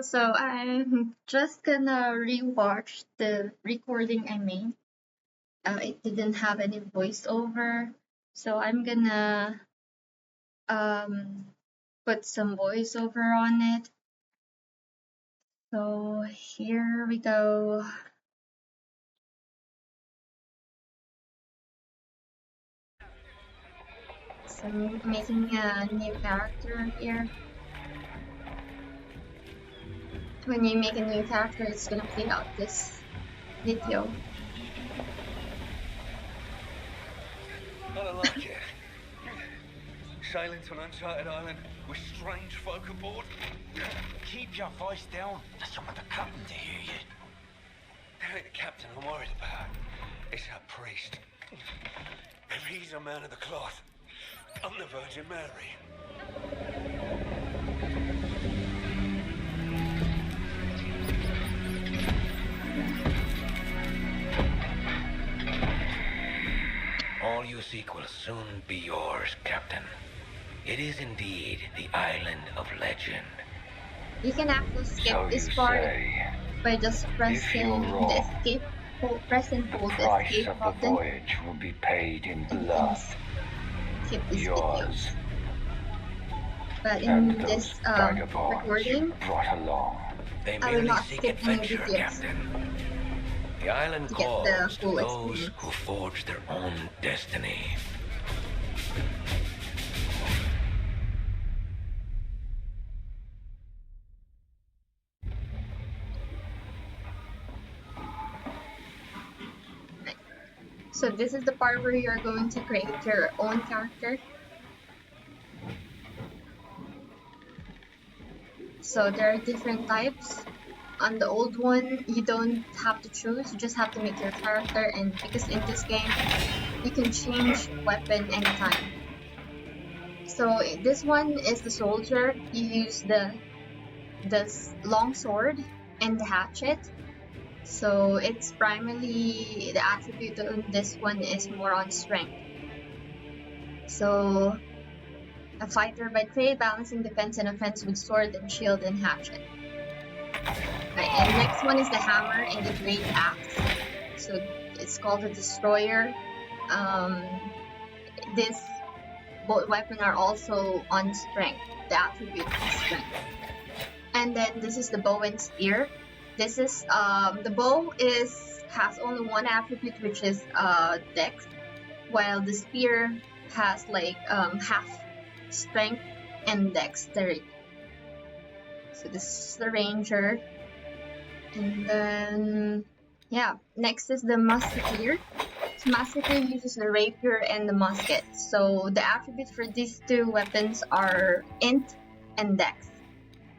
Hello, so I'm just gonna rewatch the recording I made. It didn't have any voiceover, so I'm gonna um, put some voiceover on it. So here we go. So I'm making a new character here. When you make a new character, it's gonna play out this video. I don't like it. Sailing to an uncharted island with strange folk aboard. Keep your voice down. I don't want the captain to hear you. It ain't the captain I'm worried about. It's that priest. If he's a man of the cloth, I'm the Virgin Mary. All you seek will soon be yours, Captain. It is indeed the island of legend. You can actually skip So this you part say, by just pressing you're wrong, the escape, press and the hold the price escape of the button. voyage will be paid in You can blood, skip this video. yours, But in and this those vagabonds recording, you brought along. They I will merely not seek skip any adventure, videos Captain. The island to get calls the to full those experience. who forge their own destiny. So this is the part where you're going to create your own character. So there are different types. On the old one, you don't have to choose, you just have to make your character, and because in this game, you can change weapon anytime. So this one is the soldier. You use the long sword and the hatchet. So it's primarily the attribute on this one is more on strength. So a fighter by trade, balancing defense and offense with sword and shield and hatchet. Right, and next one is the hammer and the great axe. So it's called the destroyer. This both weapon are also on strength. The attribute is strength. And then this is the bow and spear. This is the bow has only one attribute, which is dex, while the spear has like half strength and dexterity. So this is the ranger. And then yeah, next is the musketeer. So musketeer uses the rapier and the musket. So the attributes for these two weapons are int and dex,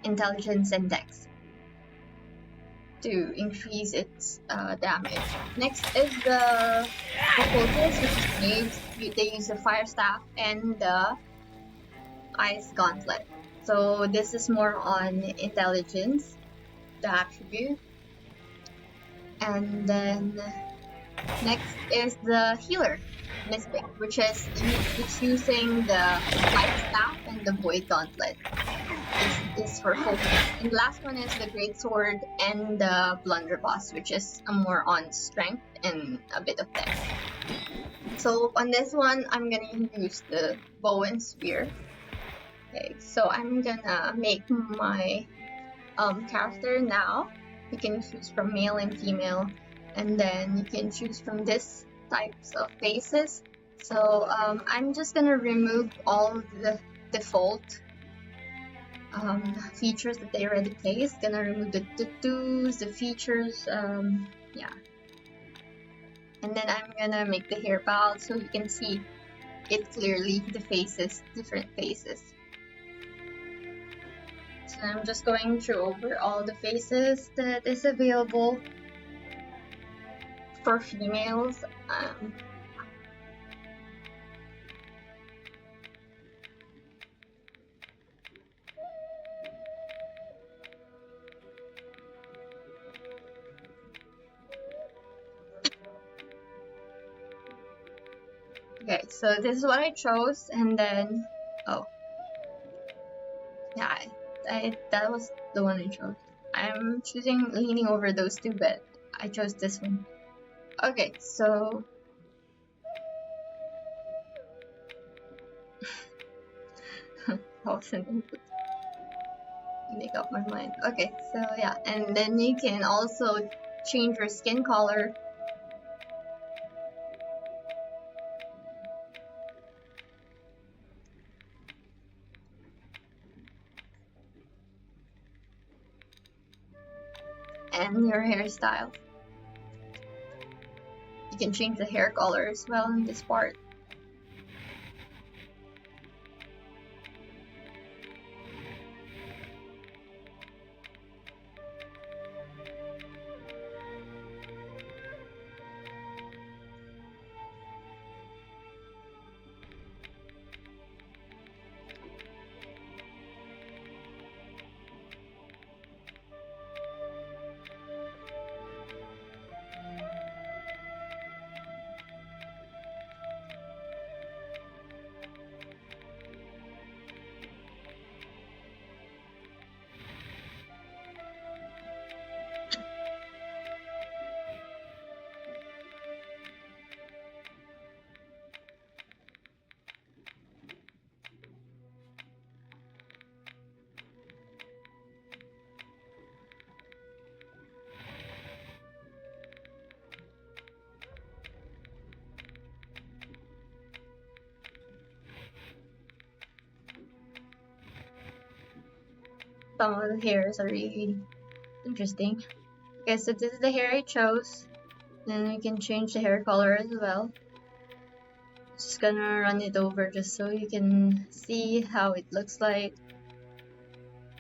intelligence and dex, to increase its damage. Next is the occultist, which is mage. They use the fire staff and the ice gauntlet. So this is more on intelligence, the attribute. And then next is the healer, mystic, which is using the light staff and the void gauntlet. This is for focus. And the last one is the great sword and the blunderbuss, which is more on strength and a bit of dex. So on this one, I'm gonna use the bow and spear. Okay, so I'm gonna make my character now. You can choose from male and female, and then you can choose from this types of faces. So I'm just gonna remove all the default features that they already placed. Gonna remove the tattoos, the features, yeah. And then I'm gonna make the hair bald so you can see it clearly, the faces, different faces. So I'm just going through over all the faces that is available for females. Okay, so this is what I chose, and then oh yeah, that was the one I chose. I'm choosing leaning over those two, but I chose this one. Okay, so make up my mind. Okay, so yeah, and then you can also change your skin color. And your hairstyle. You can change the hair color as well in this part. Some of the hairs are really interesting. Okay, so this is the hair I chose. Then we can change the hair color as well. Just gonna run it over just so you can see how it looks like.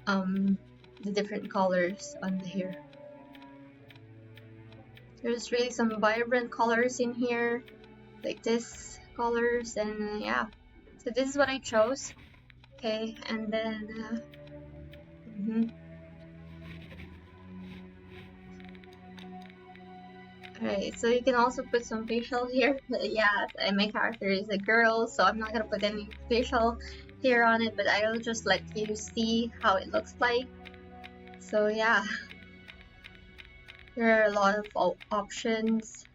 The different colors on the hair. There's really some vibrant colors in here, like this colors, and yeah. So this is what I chose. Okay, and then Alright, so you can also put some facial hair. Yeah, and my character is a girl, so I'm not gonna put any facial hair on it, but I'll just let you see how it looks like. So yeah, there are a lot of options.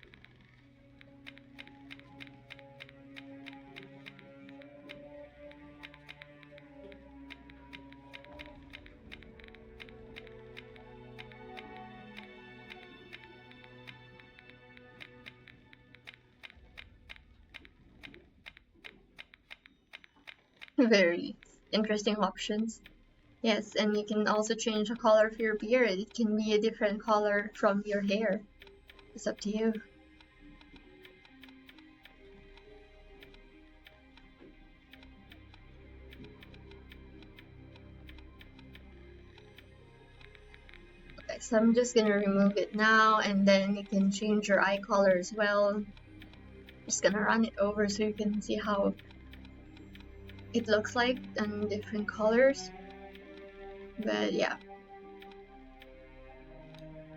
Very interesting options. Yes, and you can also change the color of your beard. It can be a different color from your hair. It's up to you. Okay, so I'm just gonna remove it now, and then you can change your eye color as well. Just gonna run it over so you can see how it looks like in different colors. But yeah.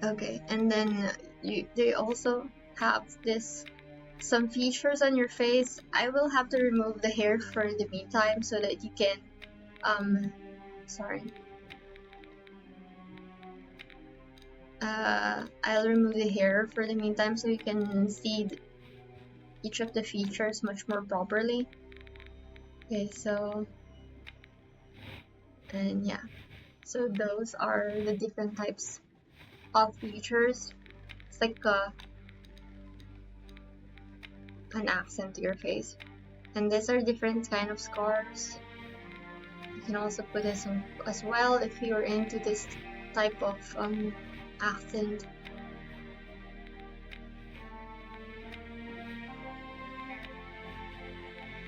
Okay, and then they also have some features on your face. I will have to remove the hair for the meantime so that you can I'll remove the hair for the meantime so you can see each of the features much more properly. Okay, so and yeah, so those are the different types of features. It's like an accent to your face, and these are different kind of scars. You can also put this on as well if you're into this type of accent.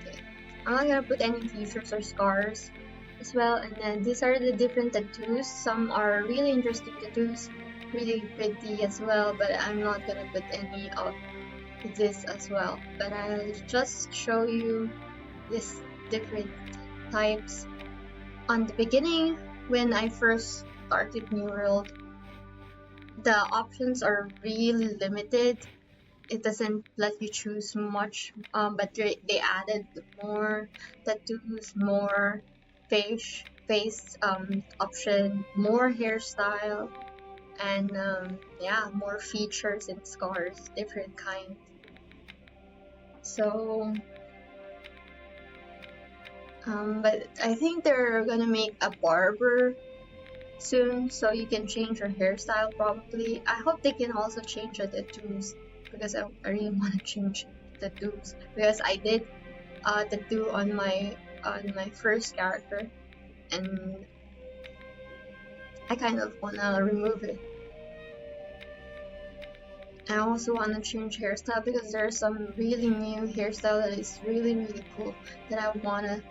Okay, I'm not gonna put any features or scars as well, and then these are the different tattoos. Some are really interesting tattoos, really pretty as well, but I'm not gonna put any of this as well. But I'll just show you these different types. On the beginning, when I first started New World, the options are really limited. It doesn't let you choose much, but they added more tattoos, more face option, more hairstyle. and yeah, more features and scars, different kinds. So but I think they're gonna make a barber soon, so you can change your hairstyle probably. I hope they can also change the tattoos, because I really want to change tattoos, because I did tattoo on my first character, and I kind of wanna remove it. I also want to change hairstyle, because there's some really new hairstyle that is really cool that I wanna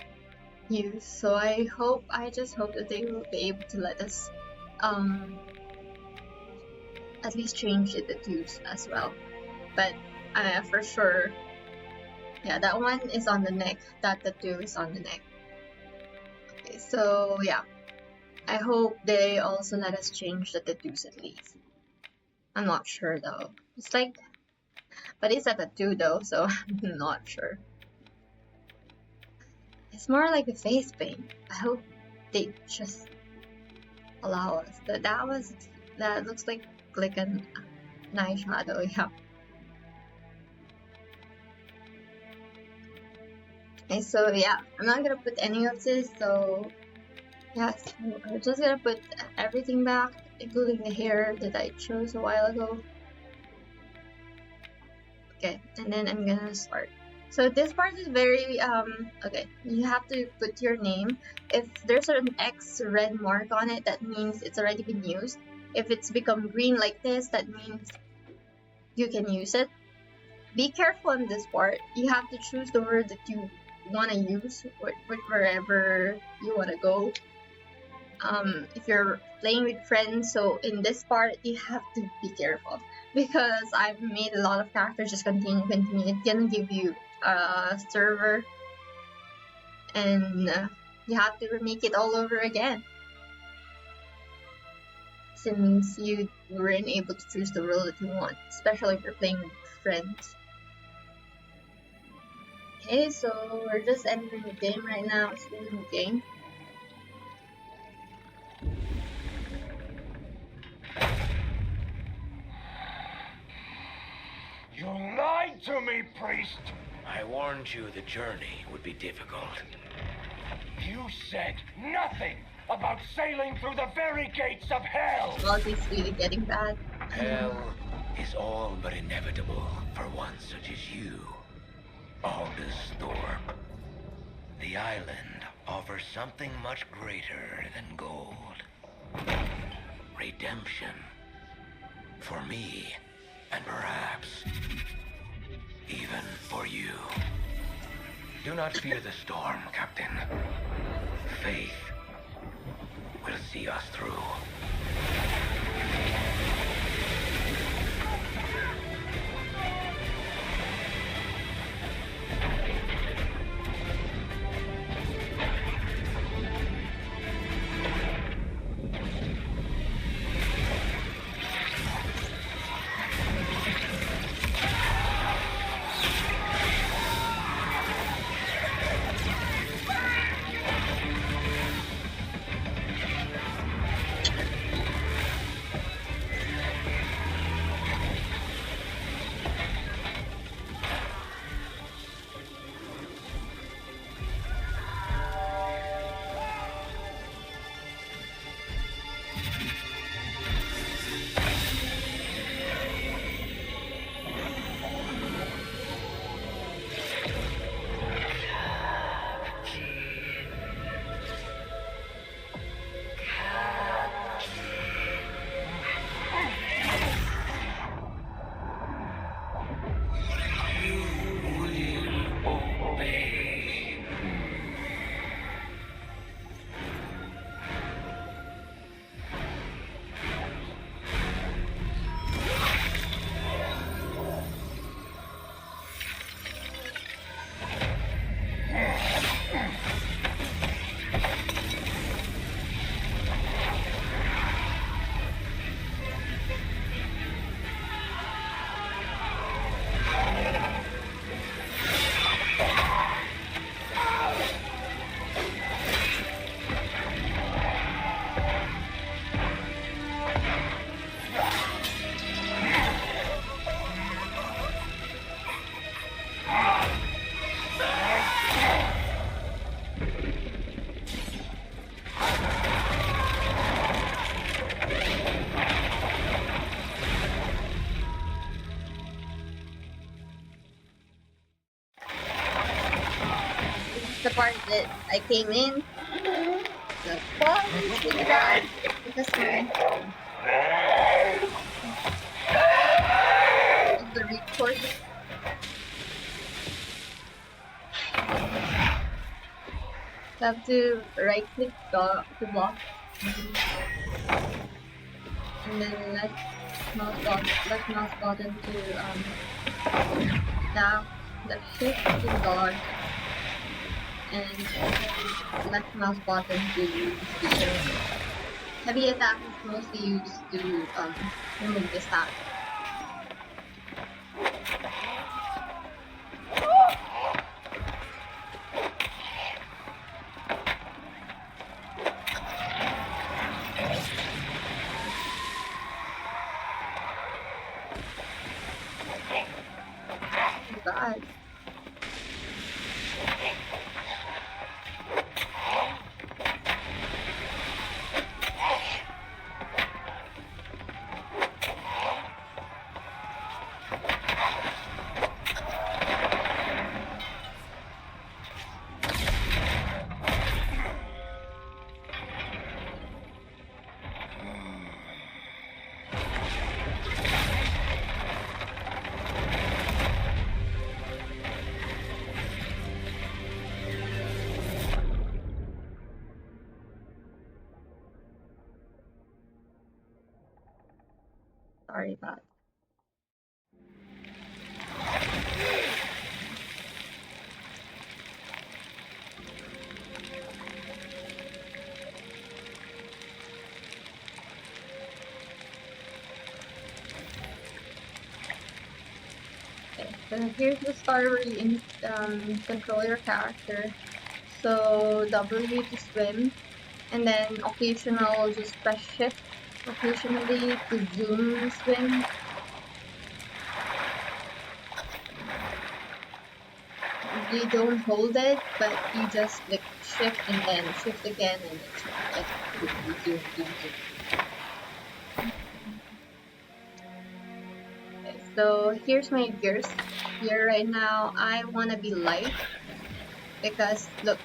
use. So I just hope that they will be able to let us at least change the tattoos as well. But for sure, yeah, that one is on the neck. That tattoo is on the neck. Okay, so yeah, I hope they also let us change the tattoos at least. I'm not sure though. It's like, but it's a tattoo though, so I'm not sure. It's more like a face paint. I hope they just allow us. That looks like a nice shadow. Yeah. Okay, so yeah, I'm not gonna put any of this. So yeah, so I'm just gonna put everything back, including the hair that I chose a while ago. Okay, and then I'm gonna start. So this part is very okay. You have to put your name. If there's an X red mark on it, that means it's already been used. If it's become green like this, that means you can use it. Be careful on this part. You have to choose the word that you want to use wherever you want to go. If you're playing with friends, so in this part you have to be careful, because I've made a lot of characters just continue. It's gonna give you a server, and you have to remake it all over again, since you weren't able to choose the role that you want, especially if you're playing with friends. Okay, so we're just entering the game right now. It's in the game. You lied to me, priest! I warned you the journey would be difficult. You said nothing about sailing through the very gates of hell! Well, it's really getting bad. Hell is all but inevitable for one such as you, Aldous Thorpe. The island offers something much greater than gold. Redemption. For me, and perhaps even for you. Do not fear the storm, Captain. Faith will see us through. part that I came in. The quality with that the customer of the recording. You have to right click to block and then left mouse button to tap, left shift to dodge, and left mouse button to use the heavy attack is mostly used to remove the stack. God. Sorry about it. Okay, so here's the start where you control your character. So W to swim, and then occasional just press shift occasionally to zoom swim. You don't hold it, but you just click shift and then shift again and then shift again. Zoom, zoom, zoom. Okay, so here's my gears. Here right now, I want to be light because look,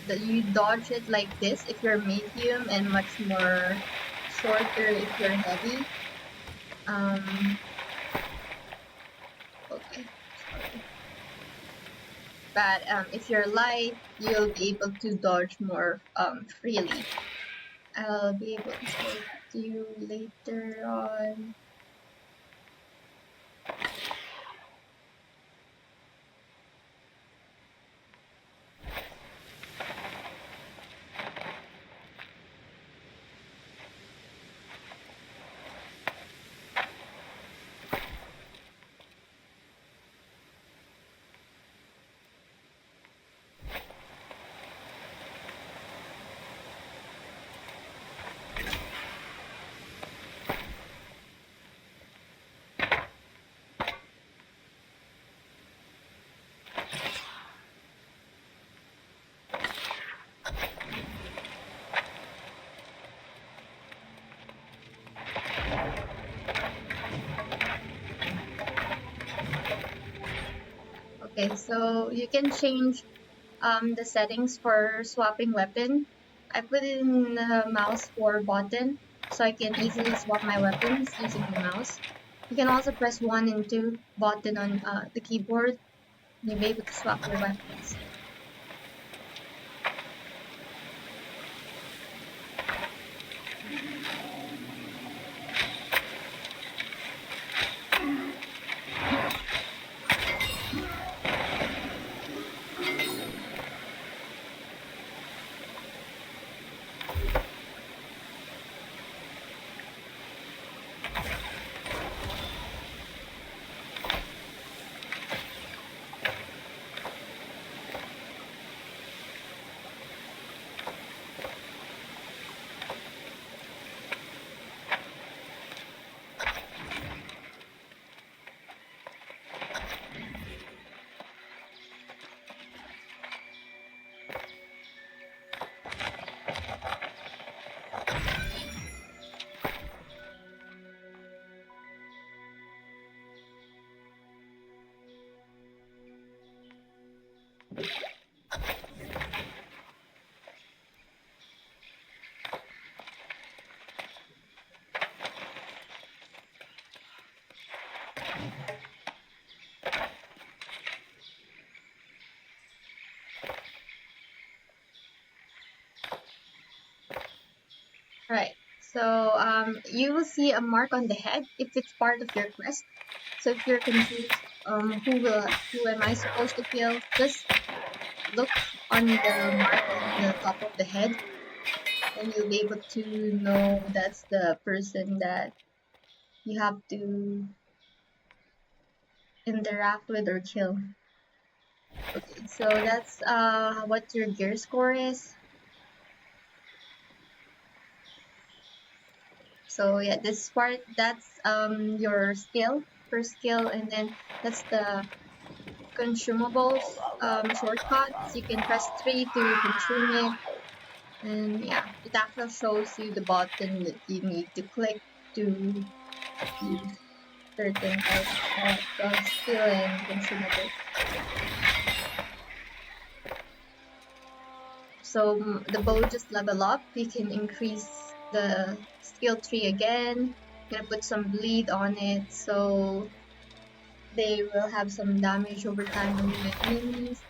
you dodge it like this if you're medium and much more shorter if you're heavy. Okay, sorry. But if you're light, you'll be able to dodge more freely. I'll be able to show it to you later on. Okay, so you can change the settings for swapping weapon. I put it in the mouse for button, so I can easily swap my weapons using the mouse. You can also press 1 and 2 button on the keyboard. You'll be able to swap your weapons. Right. So you will see a mark on the head if it's part of your quest. So if you're confused, who am I supposed to kill? Just look on the mark on the top of the head, and you'll be able to know that's the person that you have to interact with or kill. Okay, so that's what your gear score is. So yeah, this part that's your skill, first skill, and then that's the consumables shortcuts. You can press 3 to consume it, and yeah, it actually shows you the button that you need to click to use certain types of skill and consumables. So the bow just level up. You can increase the skill tree again. Gonna put some bleed on it, so they will have some damage over time on the enemies.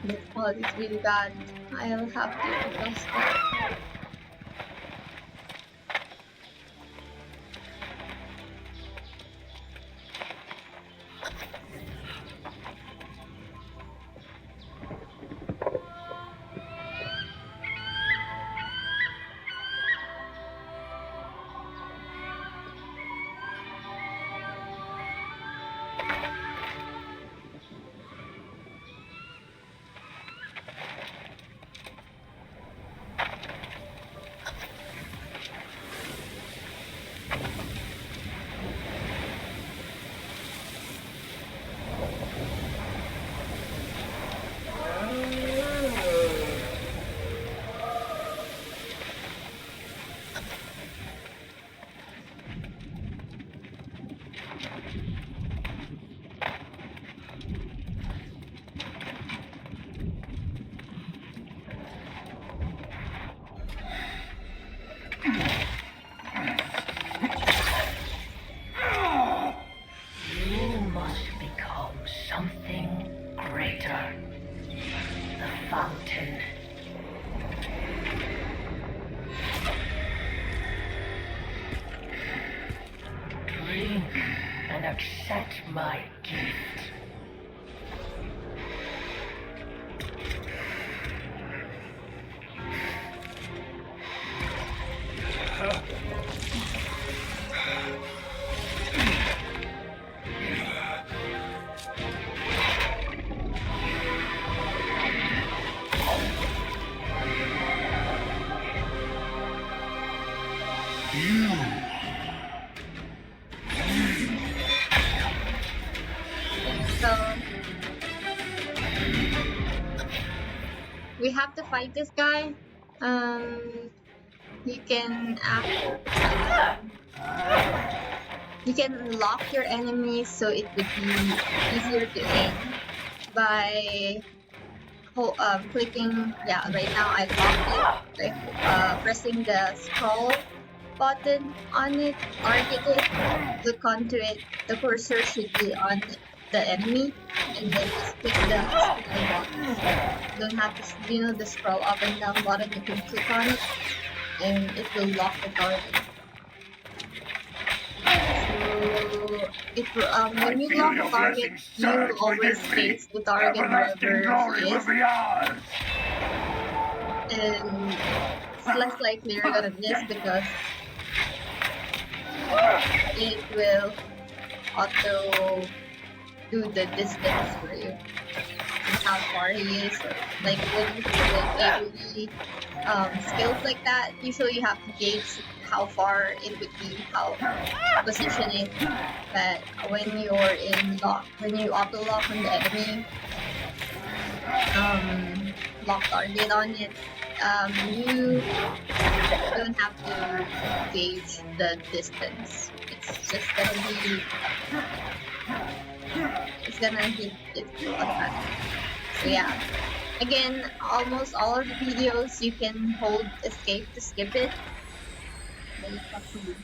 The quality is really bad. I'll have to adjust that. You must become something greater. The fountain. Drink and accept my gift. So we have to fight this guy. You can you can lock your enemies so it would be easier to aim by clicking. Yeah, right now I locked it by pressing the scroll button on it, target it, click onto it. The cursor should be on the enemy, and then just click the scroll button. You don't have to, the scroll up and down button. You can click on it, and it will lock the target. So when you lock a target, you always face the target wherever he is, and it's less likely you're gonna miss because it will auto do the distance for you and how far he is. Like when you play AoE skills like that, usually you have to gauge how far it would be, how position it. But when you're when you auto lock on the enemy, lock target on it, you don't have to gauge the distance. It's gonna hit it automatically. So yeah. Again, almost all of the videos you can hold escape to skip it. But it's up to you.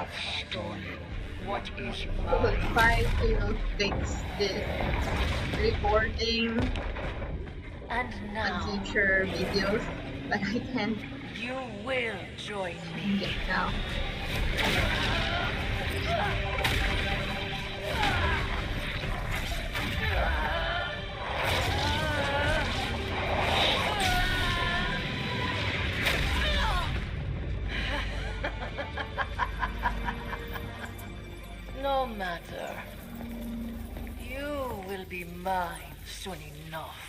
have stolen what is We'll mine. try to fix this recording And on now future videos, but I can't you will join change me. it now. No matter. You will be mine soon enough.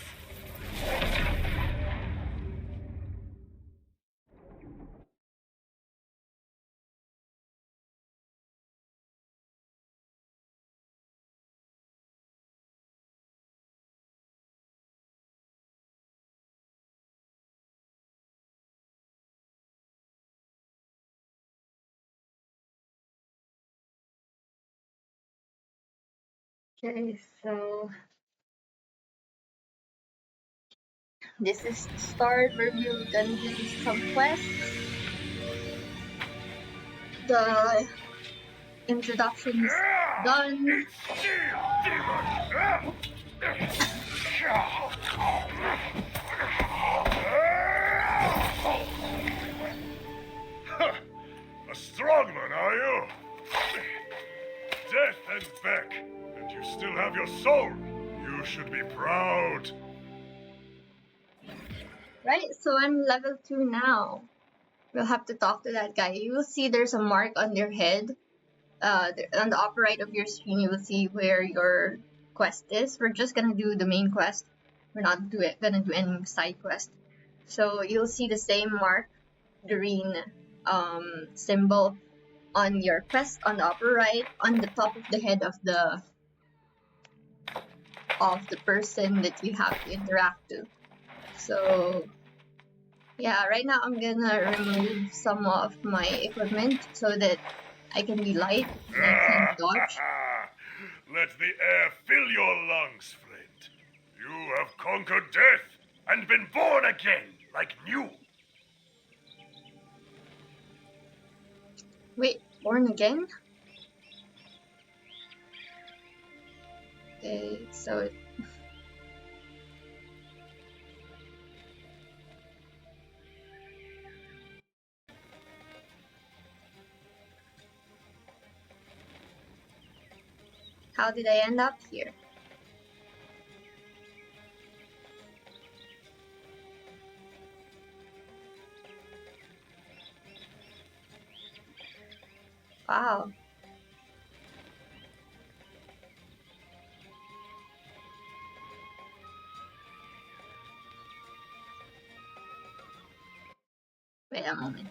Okay, so this is the start where we're gonna do some quests. The introduction is done. It's still demon! A strong one, are you? Death and back, and you still have your soul. You should be proud. Right, so I'm level 2 now. We'll have to talk to that guy. You will see there's a mark on their head. On the upper right of your screen, you will see where your quest is. We're just gonna do the main quest. We're not gonna do any side quest. So you'll see the same mark, green symbol on your quest on the upper right, on the top of the head of the person that you have to interact to. So yeah, right now I'm gonna remove some of my equipment so that I can be light and I can dodge. Let the air fill your lungs, friend. You have conquered death and been born again like new. Wait, born again? Okay, so how did I end up here? Wow. Wait a moment.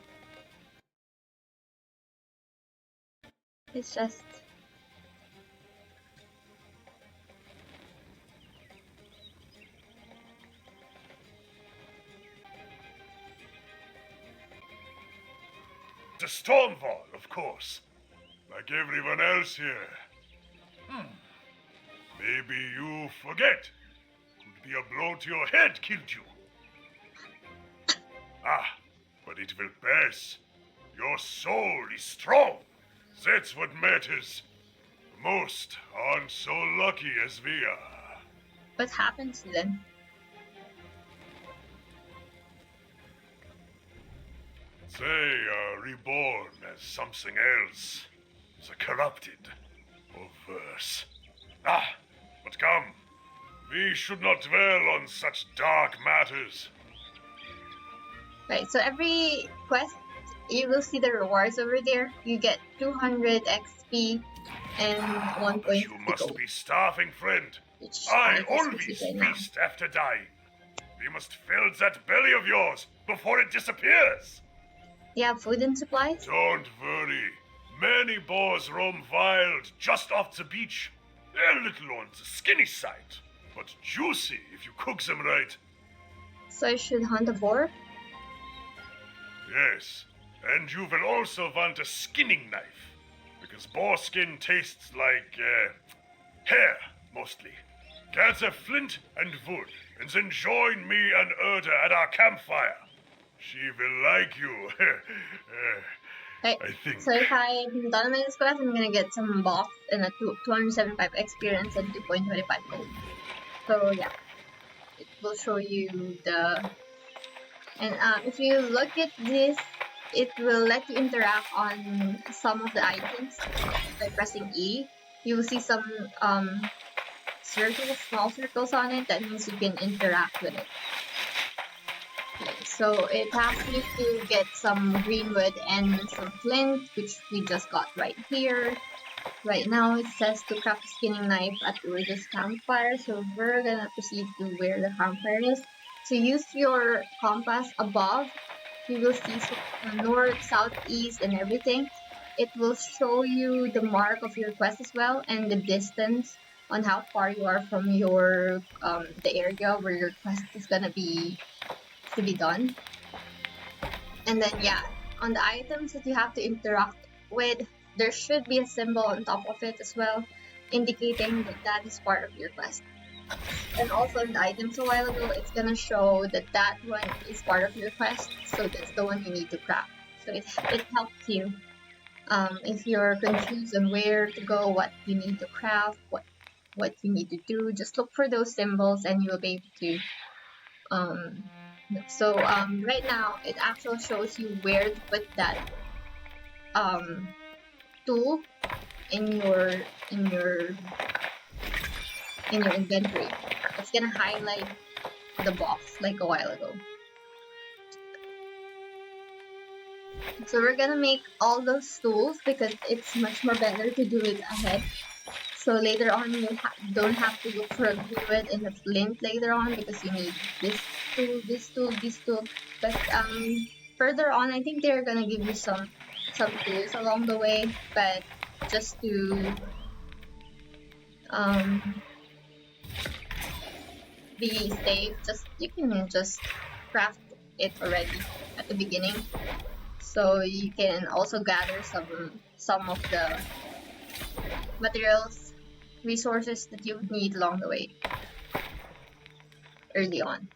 It's just... The Stormfall, of course. Like everyone else here. Maybe you forget. Could be a blow to your head killed you. Ah, but it will pass. Your soul is strong. That's what matters. Most aren't so lucky as we are. What happens to them? They are reborn as something else. The corrupted. Or worse. Ah, but come. We should not dwell on such dark matters. Right, so every quest, you will see the rewards over there. You get 200 XP and 1 But point you to must go, be starving, friend. which I just always receive right now. feast after dying. We must fill that belly of yours before it disappears. You have food and supplies? Don't worry. Many boars roam wild just off the beach. They're little on the skinny side, but juicy if you cook them right. So I should hunt a boar? Yes, and you will also want a skinning knife, because boar skin tastes like, hair, mostly. Gather flint and wood, and then join me and Erda at our campfire. She will like you. Okay, I think. so if I'm done with this quest, I'm gonna get some buff and a 275 experience and 2.25 gold. So yeah, it will show you the. And if you look at this, it will let you interact on some of the items by pressing E. You will see some circles, small circles on it. That means you can interact with it. Okay, so it asks you to get some greenwood and some flint, which we just got right here. Right now it says to craft a skinning knife at Urza's campfire, so we're gonna proceed to where the campfire is. So use your compass above. You will see north, south, east, and everything. It will show you the mark of your quest as well and the distance on how far you are from your the area where your quest is gonna be to be done. And then yeah, on the items that you have to interact with, there should be a symbol on top of it as well, indicating that that is part of your quest. And also in the items a while ago, it's gonna show that that one is part of your quest, so that's the one you need to craft. So it helps you if you're confused on where to go, what you need to craft, what you need to do. Just look for those symbols, and you will be able to um, right now it actually shows you where to put that um, tool in your in your in your inventory. It's gonna highlight the box like a while ago. So we're gonna make all those tools because it's much more better to do it ahead. So later on you don't have to look for a glued and a flint later on because you need this tool, this tool, this tool. But further on, I think they're gonna give you some tools along the way. But just to um, be safe, just you can just craft it already at the beginning. So you can also gather some of the materials, resources that you would need along the way early on.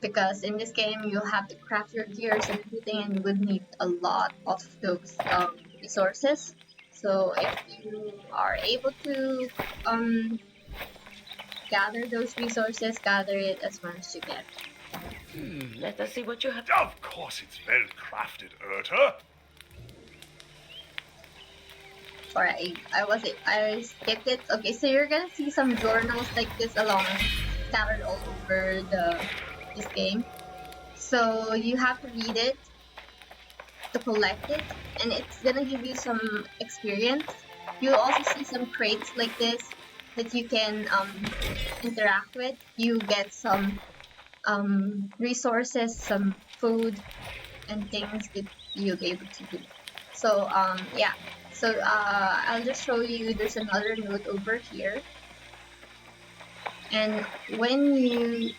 Because in this game you have to craft your gears and everything, and you would need a lot of those resources. So if you are able to gather those resources, gather it as much as you can. Let us see what you have. Of course it's well crafted, Urta. Sorry, I skipped it. Okay, so you're gonna see some journals like this along scattered all over this game. So you have to read it to collect it, and it's gonna give you some experience. You'll also see some crates like this that you can interact with. You get some resources, some food, and things that you'll be able to do. So yeah. So I'll just show you. There's another note over here, and when you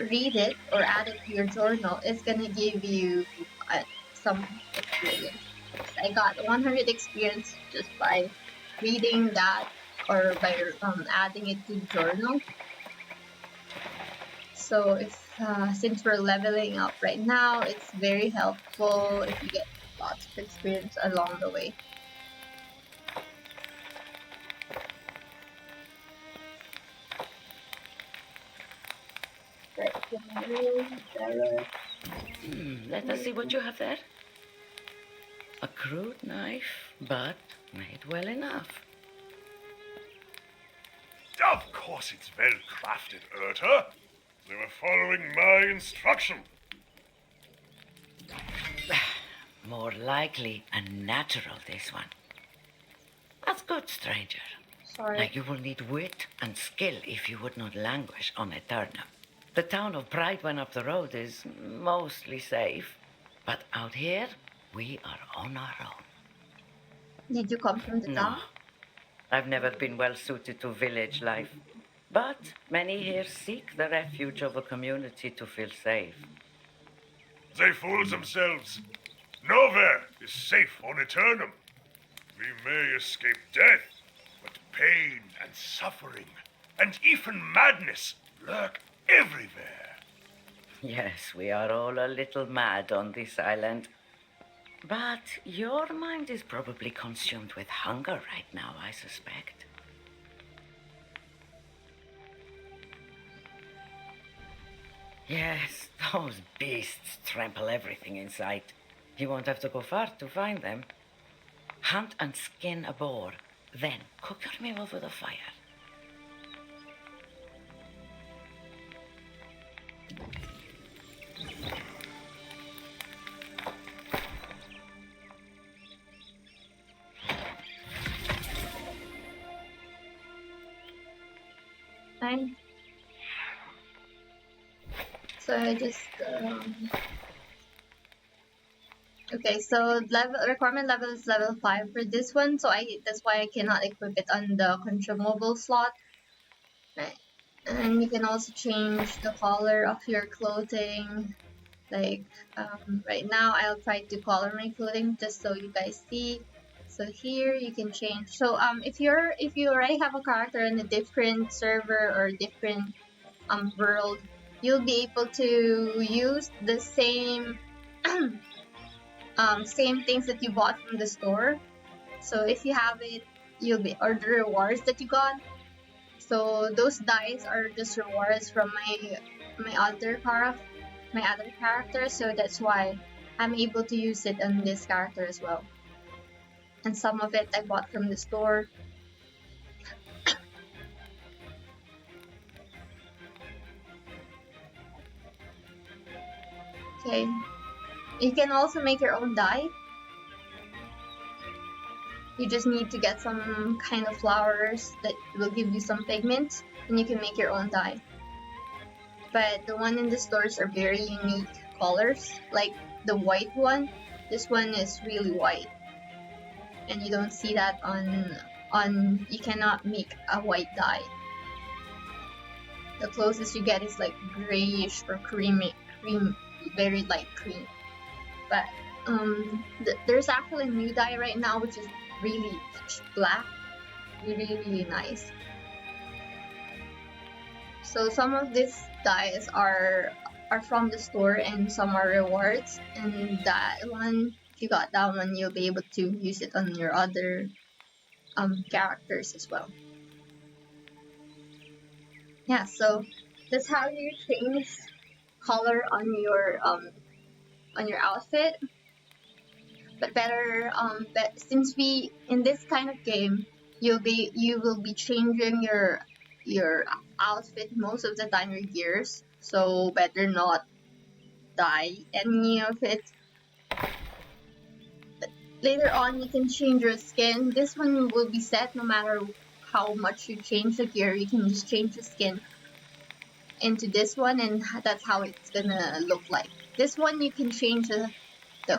read it or add it to your journal, it's gonna give you some experience. I got 100 experience just by reading that or by adding it to the journal. So if since we're leveling up right now, it's very helpful if you get lots of experience along the way. Let us see what you have there. A crude knife, but made well enough. Of course it's well crafted, Urta. They were following my instruction. More likely a natural, this one. That's good, stranger. Sorry. Now you will need wit and skill if you would not languish on Eterna. The town of Pride when up the road is mostly safe, but out here, we are on our own. Did you come from the No, town? I've never been well suited to village life, but many here seek the refuge of a community to feel safe. They fool themselves. Nowhere is safe on Eternum. We may escape death, but pain and suffering, and even madness lurk everywhere. Yes, we are all a little mad on this island. But your mind is probably consumed with hunger right now, I suspect. Yes, those beasts trample everything in sight. You won't have to go far to find them. Hunt and skin a boar, then cook your meal over the fire. Fine. So I just okay. So level requirement level is level 5 for this one. So that's why I cannot equip it on the consumable slot. Right. And you can also change the color of your clothing. Like right now, I'll try to color my clothing just so you guys see. So here you can change. So if you already have a character in a different server or different world, you'll be able to use the same same things that you bought from the store. So if you have it, you'll be or the rewards that you got. So those dice are just rewards from my other character. So that's why I'm able to use it on this character as well. And some of it I bought from the store. Okay. You can also make your own die. You just need to get some kind of flowers that will give you some pigment, and you can make your own dye. But the one in the stores are very unique colors. Like the white one, this one is really white, and you don't see that on. You cannot make a white dye. The closest you get is like grayish or cream, very light cream. But there's actually a new dye right now, which is really pitch black, really nice. So some of these dyes are from the store and some are rewards, and that one, if you got that one, you'll be able to use it on your other characters as well. Yeah, so that's how you change color on your outfit. But better but since we in this kind of game you will be changing your outfit most of the time, your gears, so better not dye any of it. But later on you can change your skin. This one will be set no matter how much you change the gear. You can just change the skin into this one, and that's how it's gonna look like. This one you can change the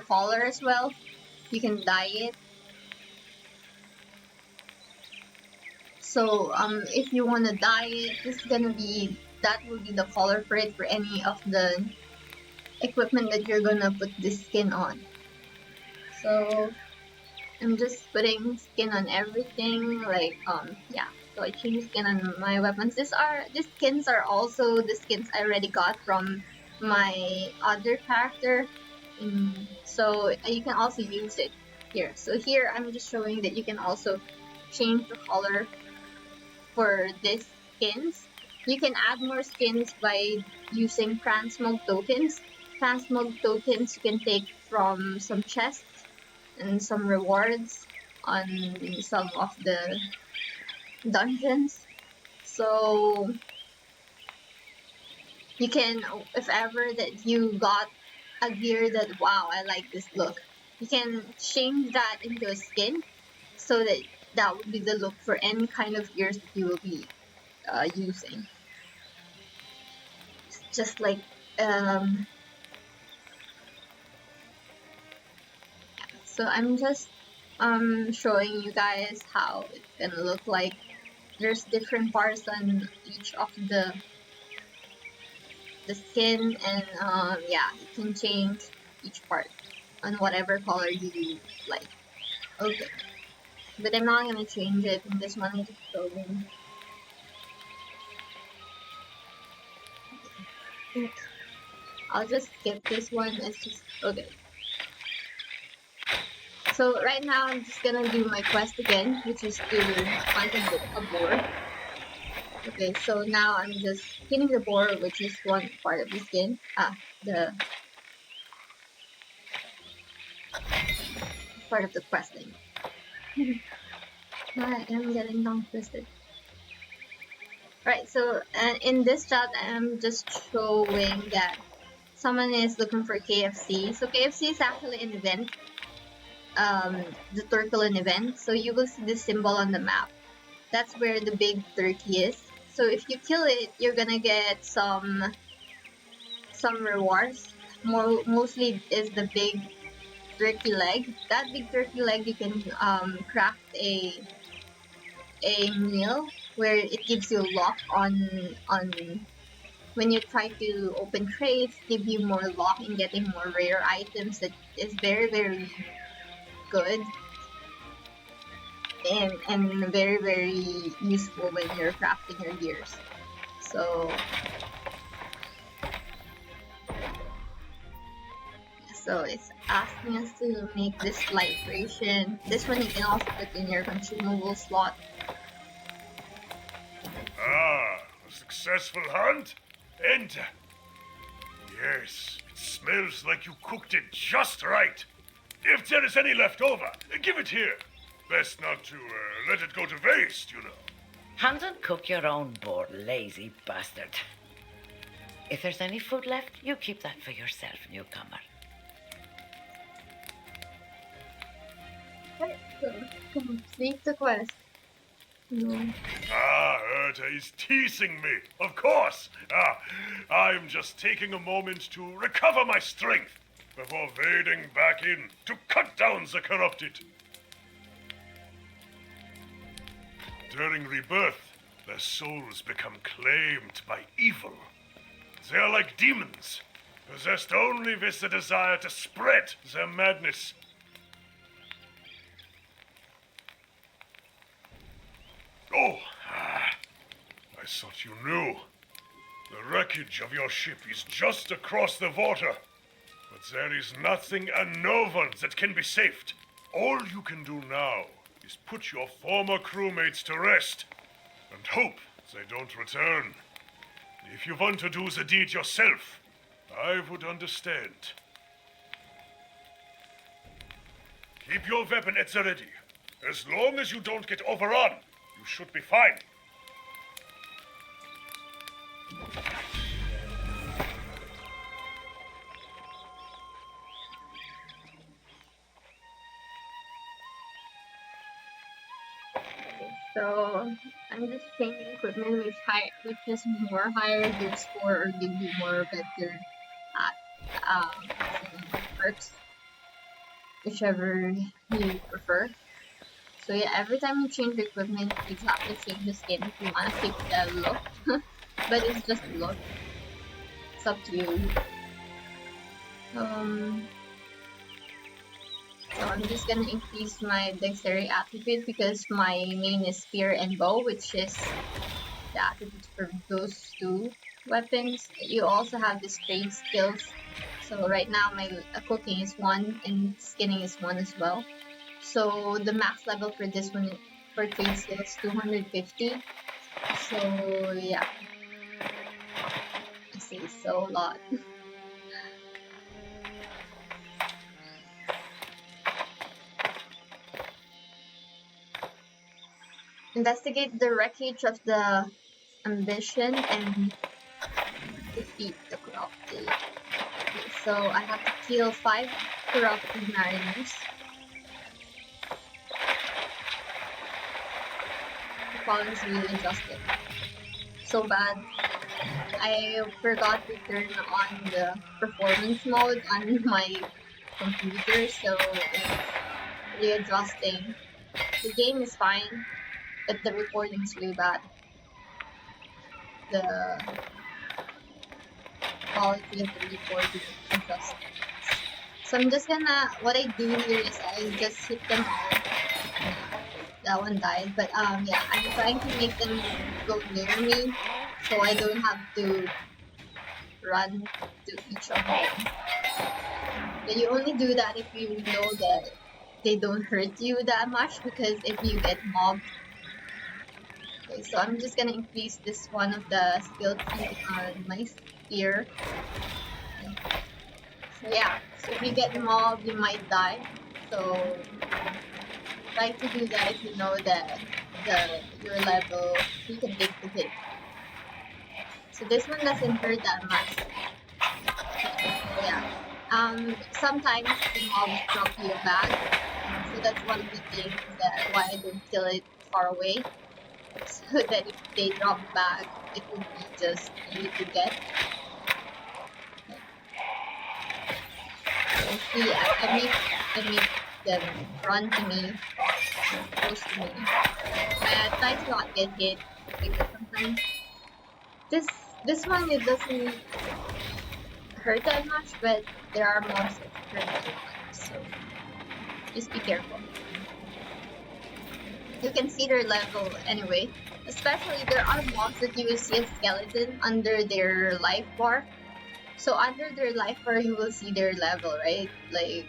color as well. You can dye it. So if you want to dye it, that will be the color for it for any of the equipment that you're gonna put this skin on. So I'm just putting skin on everything, like yeah. So I changed skin on my weapons. These skins are also the skins I already got from my other character. So you can also use it here. So here I'm just showing that you can also change the color for these skins. You can add more skins by using transmog tokens. Transmog tokens you can take from some chests and some rewards on some of the dungeons. So you can, if ever that you got a gear that, wow, I like this look, you can change that into a skin so that would be the look for any kind of gears that you will be using. Just like so I'm just showing you guys how it's gonna look like. There's different parts on each of the skin, and yeah, you can change each part on whatever color you like. Okay, but I'm not gonna change it in this one. I'm just showing. I'll just skip this one. It's just okay. So right now I'm just gonna do my quest again, which is to hunt a boar. Okay, so now I'm just skinning the boar, which is one part of the skin. The part of the questing. I am getting tongue twisted. Right, so in this chat, I'm just showing that someone is looking for KFC. So KFC is actually an event, the Turklen event. So you will see the symbol on the map. That's where the big turkey is. So if you kill it, you're gonna get some rewards. Mostly is the big turkey leg. That big turkey leg, you can craft a meal where it gives you luck on when you try to open crates, give you more luck in getting more rare items. That is very, very good and very, very useful when you're crafting your gears. So it's asking us to make this light ration. This one you can also put in your consumable slot. Ah, a successful hunt? Enter. Yes, it smells like you cooked it just right. If there is any left over, give it here. Best not to let it go to waste, you know. Hunt and cook your own boar, lazy bastard. If there's any food left, you keep that for yourself, newcomer. Right, so complete the quest. No. Ah, Erta is teasing me. Of course. I'm just taking a moment to recover my strength before wading back in to cut down the corrupted. During rebirth, their souls become claimed by evil. They are like demons, possessed only with the desire to spread their madness. Oh, I thought you knew. The wreckage of your ship is just across the water. But there is nothing and no one that can be saved. All you can do now is put your former crewmates to rest and hope they don't return. If you want to do the deed yourself, I would understand. Keep your weapon at the ready. As long as you don't get overrun, you should be fine. So I'm just changing equipment which is more higher gear score or give you more better perks, whichever you prefer. So yeah, every time you change the equipment, you exactly change the skin if you wanna keep the look. But it's just look. It's up to you. So I'm just gonna increase my dexterity attribute because my main is spear and bow, which is the attributes for those two weapons. You also have the trade skills. So right now my cooking is 1 and skinning is 1 as well. So the max level for this one for trade skill is 250. So yeah, I say so a lot. Investigate the wreckage of the ambition and defeat the corrupted. Okay, so I have to kill 5 corrupted mariners. The problem is really adjusted. So bad. I forgot to turn on the performance mode on my computer, so it's readjusting. The game is fine, but the recording is really bad. The quality of the recording is just. So I'm just gonna, what I do here is I just hit them all. That one died, but yeah, I'm trying to make them go near me, so I don't have to run to each of them. But you only do that if you know they don't hurt you that much because if you get mobbed. Okay, so I'm just gonna increase this one of the skill tree on my spear. So yeah, so if you get mobbed, you might die. So try to do that if you know that your level, you can take the hit. So this one doesn't hurt that much. So yeah. Sometimes the mobs drop you a bag. So that's one of the things that why I don't kill it far away. So that if they drop back, it would be just easy to get. So see, I make them run to me, close to me. I try to not get hit because sometimes this one it doesn't hurt that much, but there are mobs that hurt a lot. So just be careful. You can see their level anyway. Especially there are mobs that you will see a skeleton under their life bar. So under their life bar you will see their level, right? Like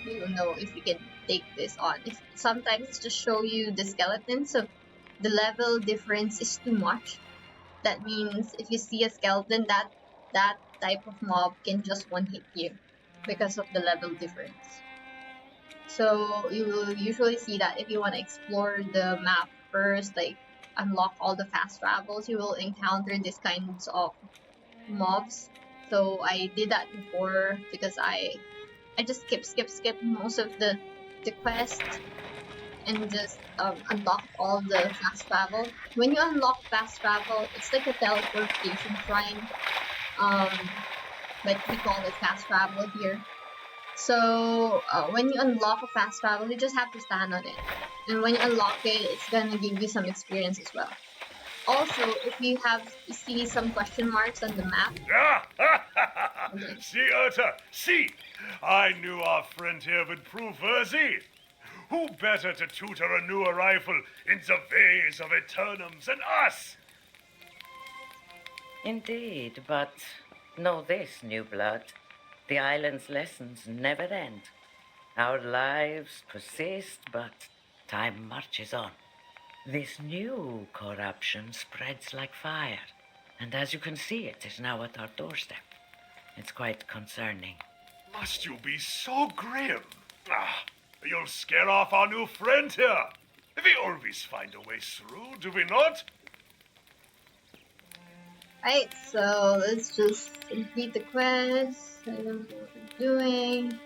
you will know if you can take this on. If sometimes it's just show you the skeleton, so the level difference is too much. That means if you see a skeleton, that type of mob can just one hit you because of the level difference. So you will usually see that if you want to explore the map first, like unlock all the fast travels, you will encounter these kinds of mobs. So I did that before because I just skip most of the quest and just unlock all the fast travel. When you unlock fast travel, it's like a teleportation shrine. But we call it fast travel here. So when you unlock a fast travel, you just have to stand on it. And when you unlock it, it's gonna give you some experience as well. Also, if you see some question marks on the map. Okay. See, Urta, see! I knew our friend here would prove worthy. Who better to tutor a new arrival in the ways of Eternums than us? Indeed, but know this, new blood. The island's lessons never end. Our lives persist, but time marches on. This new corruption spreads like fire, and as you can see, it is now at our doorstep. It's quite concerning. Must you be so grim? You'll scare off our new friend here. We always find a way through, do we not? Right, so let's just complete the quest. I don't know what we're doing.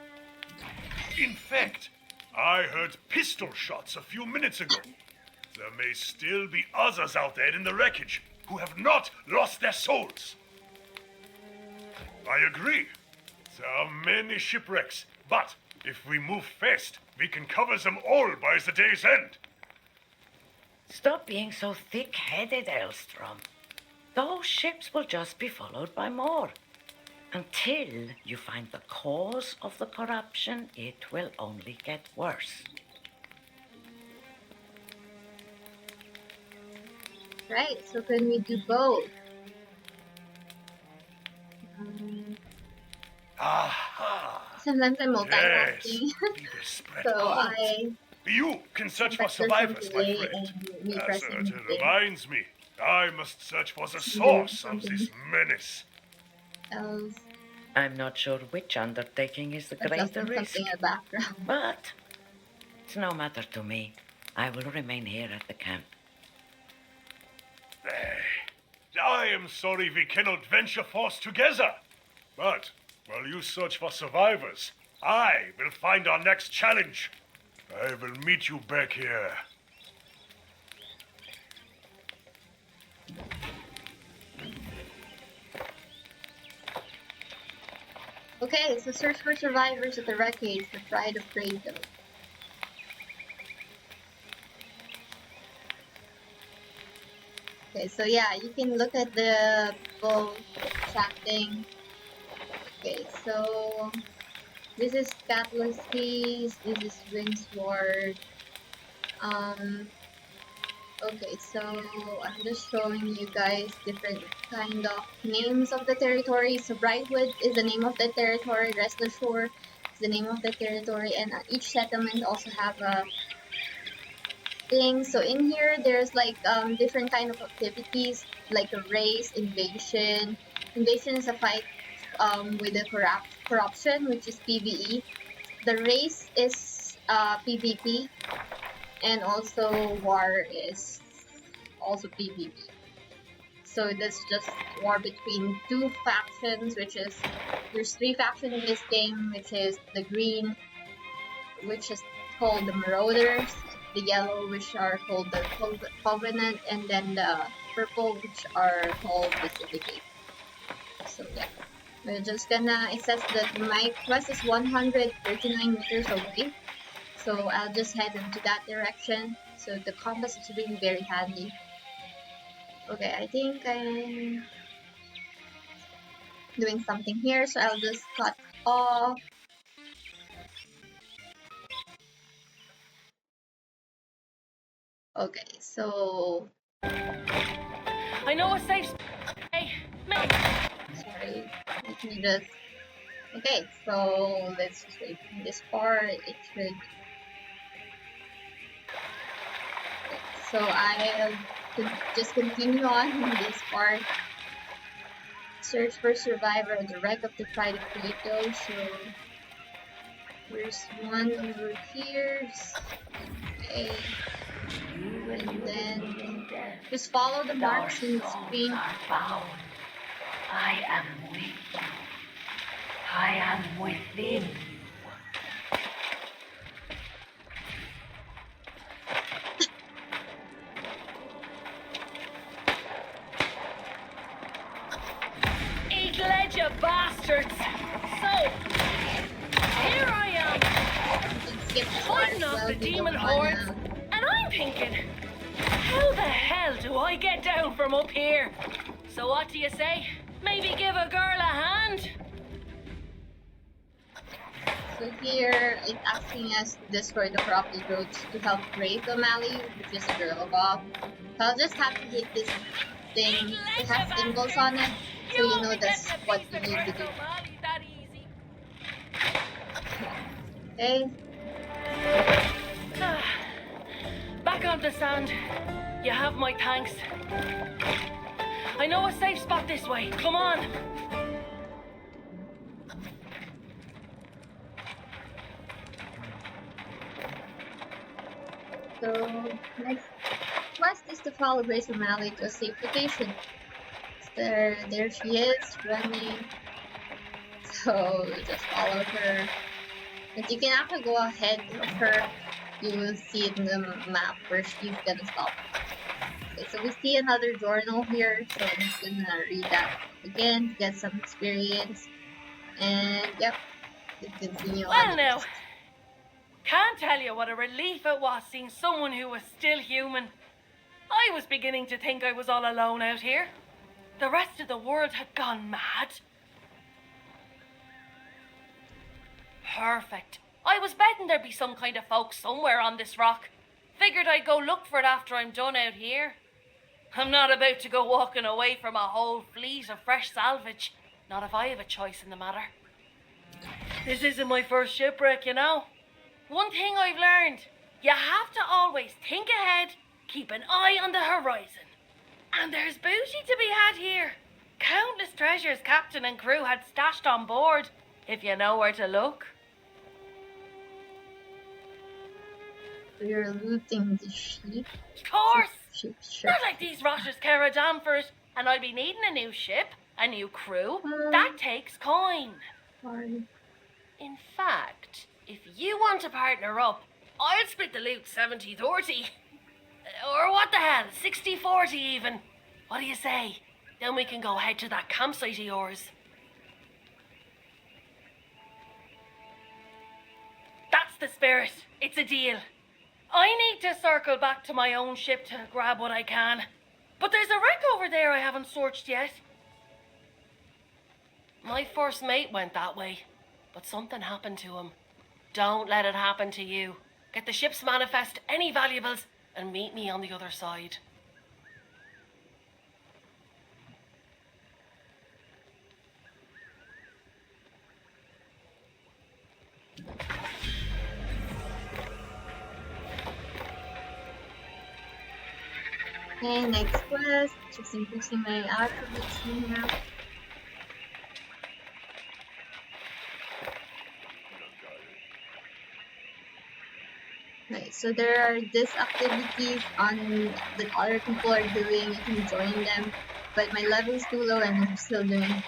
In fact, I heard pistol shots a few minutes ago. There may still be others out there in the wreckage who have not lost their souls. I agree. There are many shipwrecks, but if we move fast, we can cover them all by the day's end. Stop being so thick-headed, Elstrom. Those ships will just be followed by more. Until you find the cause of the corruption, it will only get worse. Right, so can we do both? Aha! Sometimes I'm multitasking. Yes, we will spread So out. You can search for Press some survivors, my delay friend. and me That pressing certainly delay. reminds me. I must search for the source of this menace. else I'm not sure which undertaking is the greater adjusting risk, something in the background. but it's no matter to me. I will remain here at the camp. I am sorry we cannot venture forth together. But while you search for survivors, I will find our next challenge. I will meet you back here. Okay, so search for survivors at the wreckage, the Pride of Kratos. Okay, so yeah, you can look at the both chatting. Okay, so this is Catalyst Keys, this is Windsward. Okay, so I'm just showing you guys different kind of names of the territory. So Brightwood is the name of the territory, Restless Shore. It's the name of the territory, and each settlement also have a thing. So in here, there's like different kind of activities, like a race, invasion. Invasion is a fight with the corruption, which is PvE. The race is PvP, and also war is also PvP. So that's just war between two factions, which is there's three factions in this game, which is the green, which is called the Marauders, the yellow, which are called the Covenant, and then the purple, which are called the Syndicate. So yeah, we're just gonna. It says that my quest is 139 meters away, so I'll just head into that direction. So the compass is really very handy. Okay, I think I'm doing something here, so I'll just cut off. Okay, so I know a safe Hey, mate. sorry, let me just. Okay, so let's just wait from this part. It should. So I'll just continue on in this part. Search for survivor on the wreck of the Pride of Plato. So there's one over here. Okay. And then just follow the marks in the screen. Bound. I am with you. I am within you. Eat lead, you bastards! So, here I am, Skip the fighting part off as the well. We demon don't hordes, wanna. and I'm thinking, how the hell do I get down from up here? So what do you say? Maybe give a girl a hand? So here it's asking us to destroy the corrupted roads to help Grace O'Malley, which is a girl above. So I'll just have to hit this thing. It has symbols on it, so you know that's what you need to do. That easy. Okay. Back on the sand. You have my thanks. I know a safe spot this way. Come on. So next quest is to follow Grace O'Malley to a safe location. There she is running. So just follow her. But you can actually go ahead of her. You will see it in the map where she's gonna stop. Okay, so we see another journal here, so I'm just gonna read that again to get some experience. And yep, let's continue on. Well now, can't tell you what a relief it was seeing someone who was still human. I was beginning to think I was all alone out here. The rest of the world had gone mad. Perfect. I was betting there'd be some kind of folk somewhere on this rock. Figured I'd go look for it after I'm done out here. I'm not about to go walking away from a whole fleet of fresh salvage. Not if I have a choice in the matter. This isn't my first shipwreck, you know. One thing I've learned, you have to always think ahead, keep an eye on the horizon. And there's booty to be had here. Countless treasures captain and crew had stashed on board, if you know where to look. So you're looting the sheep. Of course! Sheep, sure. Not like these rotters care a damn for it, and I'll be needing a new ship, a new crew. That takes coin. Fine. In fact, if you want to partner up, I'll split the loot 70-30. Or what the hell, 60-40 even. What do you say? Then we can go head to that campsite of yours. That's the spirit. It's a deal. I need to circle back to my own ship to grab what I can. But there's a wreck over there I haven't searched yet. My first mate went that way, but something happened to him. Don't let it happen to you. Get the ship's manifest, any valuables, and meet me on the other side. Okay, next quest. Just increasing my attributes here. Right, so there are these activities on that other people are doing. You can join them, but my level is too low and I'm still doing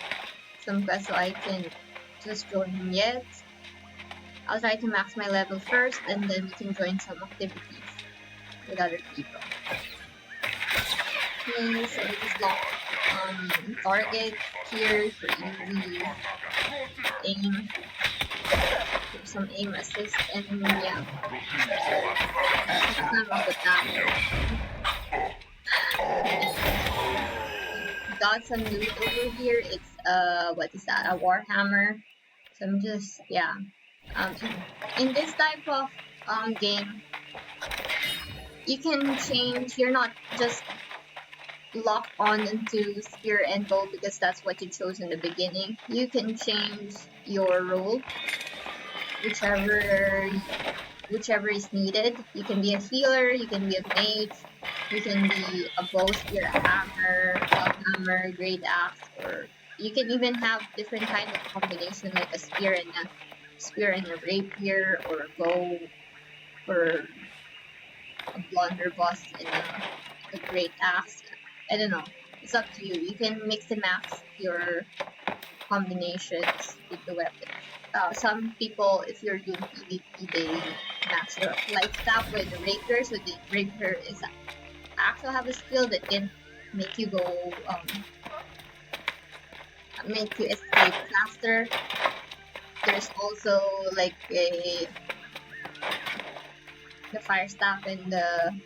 some quests, so I can just join yet. I'll try to max my level first, and then we can join some activities with other people. Okay, so I just lock target here for easy aim. Give some aim assist, and yeah. Some of the time. Got some loot over here. It's what is that? A warhammer. So I'm just in this type of game, you can change. You're not just locked on into spear and bow because that's what you chose in the beginning. You can change your role, whichever is needed. You can be a healer, you can be a mage, you can be a bow, spear, a hammer, great axe, or you can even have different kind of combination like a spear and a rapier, or a bow, or a blunderbuss and a great axe. I don't know. It's up to you. You can mix and match your combinations with the weapon. Some people, if you're doing PvP, they match your light staff with the rapier. So the rapier is actually have a skill that can make you go, make you escape faster. There's also like the fire staff and the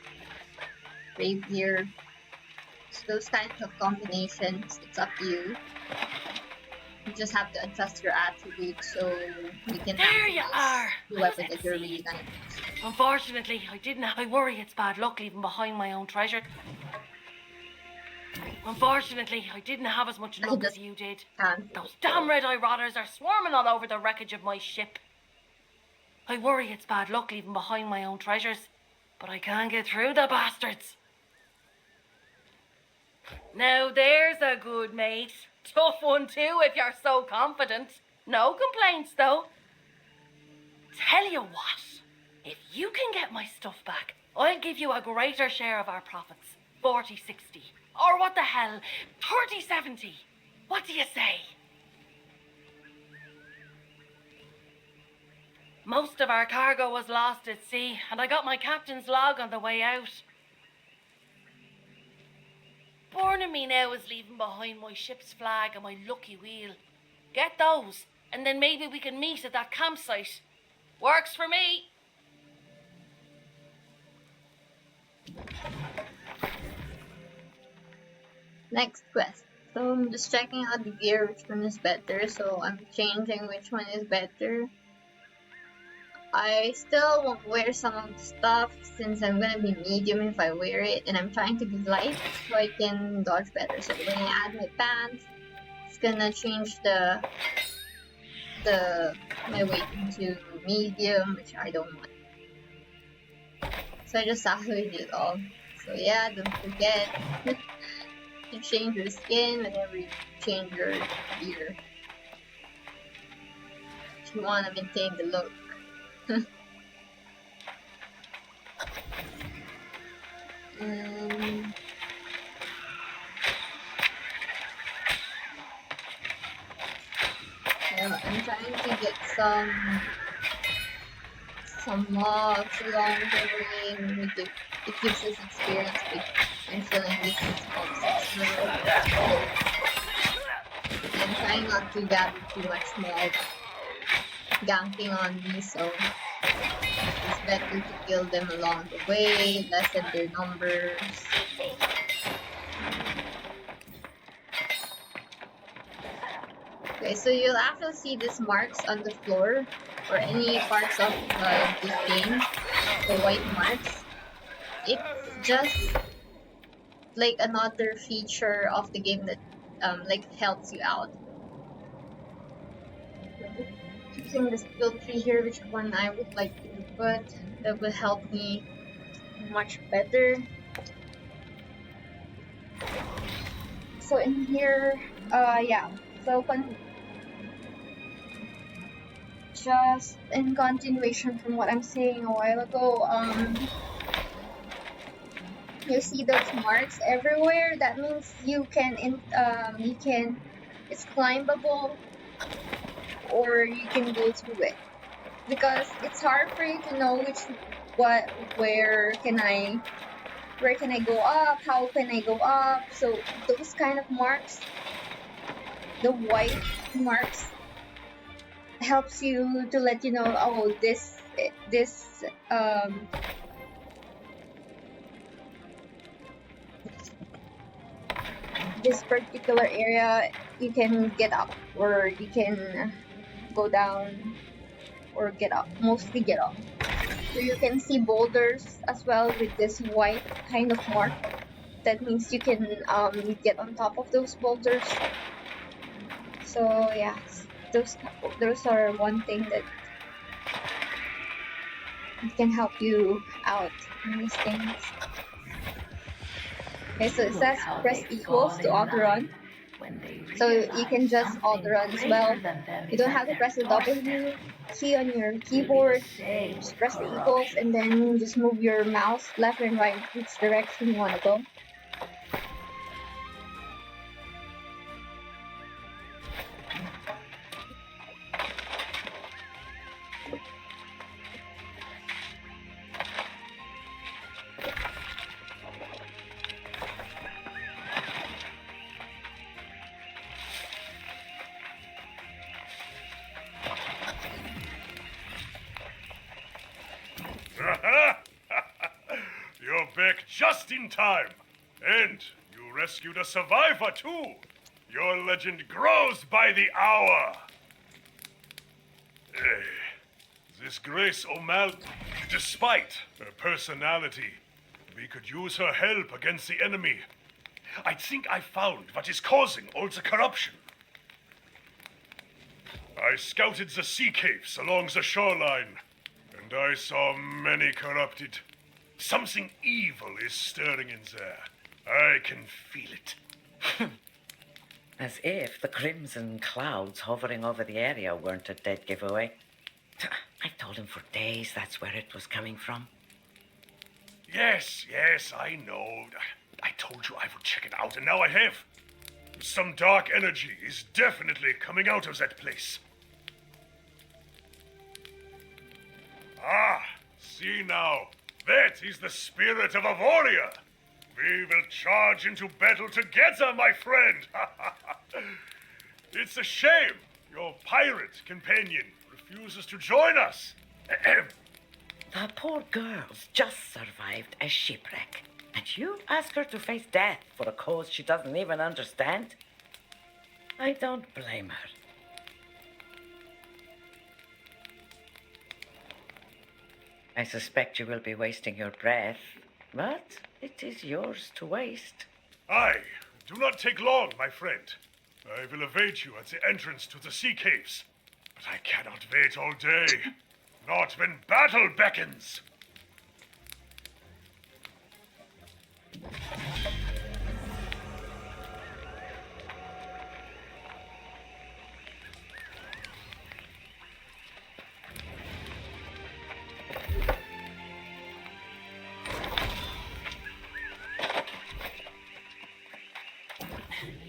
rapier. So those kinds of combinations, it's up to you. You just have to adjust your attributes so you can There you are! the weapon that you're really gonna use. Unfortunately, I worry it's bad luck leaving behind my own treasure. Unfortunately, I didn't have as much luck as you did. Those damn red-eye rotters are swarming all over the wreckage of my ship. I worry it's bad luck leaving behind my own treasures, but I can't get through the bastards. Now there's a good mate. Tough one too if you're so confident. No complaints though. Tell you what, if you can get my stuff back, I'll give you a greater share of our profits. 40-60. Or what the hell, 30-70. What do you say? Most of our cargo was lost at sea, and I got my captain's log on the way out. Born in me now is leaving behind my ship's flag and my lucky wheel. Get those, and then maybe we can meet at that campsite. Works for me. Next quest. So I'm just checking out the gear, which one is better. So I'm changing which one is better. I still won't wear some of the stuff since I'm gonna be medium if I wear it, and I'm trying to be light so I can dodge better. So when I add my pants, it's gonna change my weight into medium, which I don't want. So I just salvage it all. So yeah, don't forget to change your skin whenever you change your gear if you want to maintain the look. I'm trying to get some logs along the way. It gives us experience, but I'm feeling this is I'm trying not to gather too much mob ganking on me, so it's better to kill them along the way, lessen their numbers. Okay, so you'll actually see these marks on the floor or any parts of this game, the white marks. It's just like another feature of the game that like helps you out. Using the skill tree here, which one I would like to put that will help me much better. So in here, yeah. So just in continuation from what I'm saying a while ago, you see those marks everywhere. That means you can, it's climbable or you can go through it because it's hard for you to know what where can I where can I go up, how can I go up. So those kind of marks, the white marks, helps you to let you know, oh, this particular area you can get up or you can go down or get up, mostly get up. So you can see boulders as well with this white kind of mark. That means you can get on top of those boulders. So yeah, those are one thing that can help you out in these things. Okay, so it Look says how press they equals fall to in auto line run. when they So you can realize just auto something run as greater well. than them You is don't at have to their press the doorstep. W key on your Will be the keyboard. same Just with press the equals corruption. and then just move your mouse left and right which direction you want to go. You're back just in time. And you rescued a survivor, too. Your legend grows by the hour. This Grace O'Malley, despite her personality, we could use her help against the enemy. I think I found what is causing all the corruption. I scouted the sea caves along the shoreline, and I saw many corrupted. Something evil is stirring in there. I can feel it. As if the crimson clouds hovering over the area weren't a dead giveaway. I've told him for days that's where it was coming from. Yes, I know. I told you I would check it out, and now I have. Some dark energy is definitely coming out of that place. Ah, see now. That is the spirit of a warrior. We will charge into battle together, my friend. It's a shame your pirate companion refuses to join us. The poor girl's just survived a shipwreck. And you ask her to face death for a cause she doesn't even understand? I don't blame her. I suspect you will be wasting your breath, but it is yours to waste. Aye, do not take long, my friend. I will await you at the entrance to the sea caves. But I cannot wait all day. Not when battle beckons.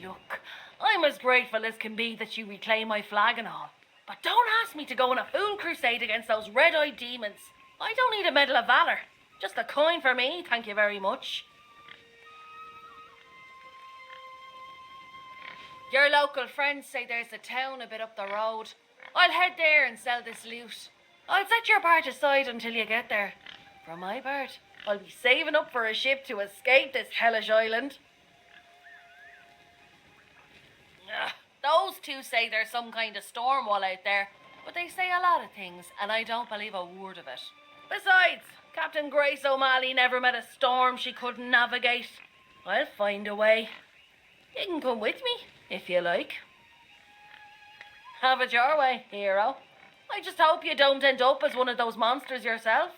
Look, I'm as grateful as can be that you reclaim my flag and all. But don't ask me to go on a fool crusade against those red-eyed demons. I don't need a medal of valor. Just a coin for me, thank you very much. Your local friends say there's a town a bit up the road. I'll head there and sell this loot. I'll set your part aside until you get there. For my part, I'll be saving up for a ship to escape this hellish island. Ugh, those two say there's some kind of storm wall out there, but they say a lot of things, and I don't believe a word of it. Besides, Captain Grace O'Malley never met a storm she couldn't navigate. I'll find a way. You can come with me, if you like. Have it your way, hero. I just hope you don't end up as one of those monsters yourself.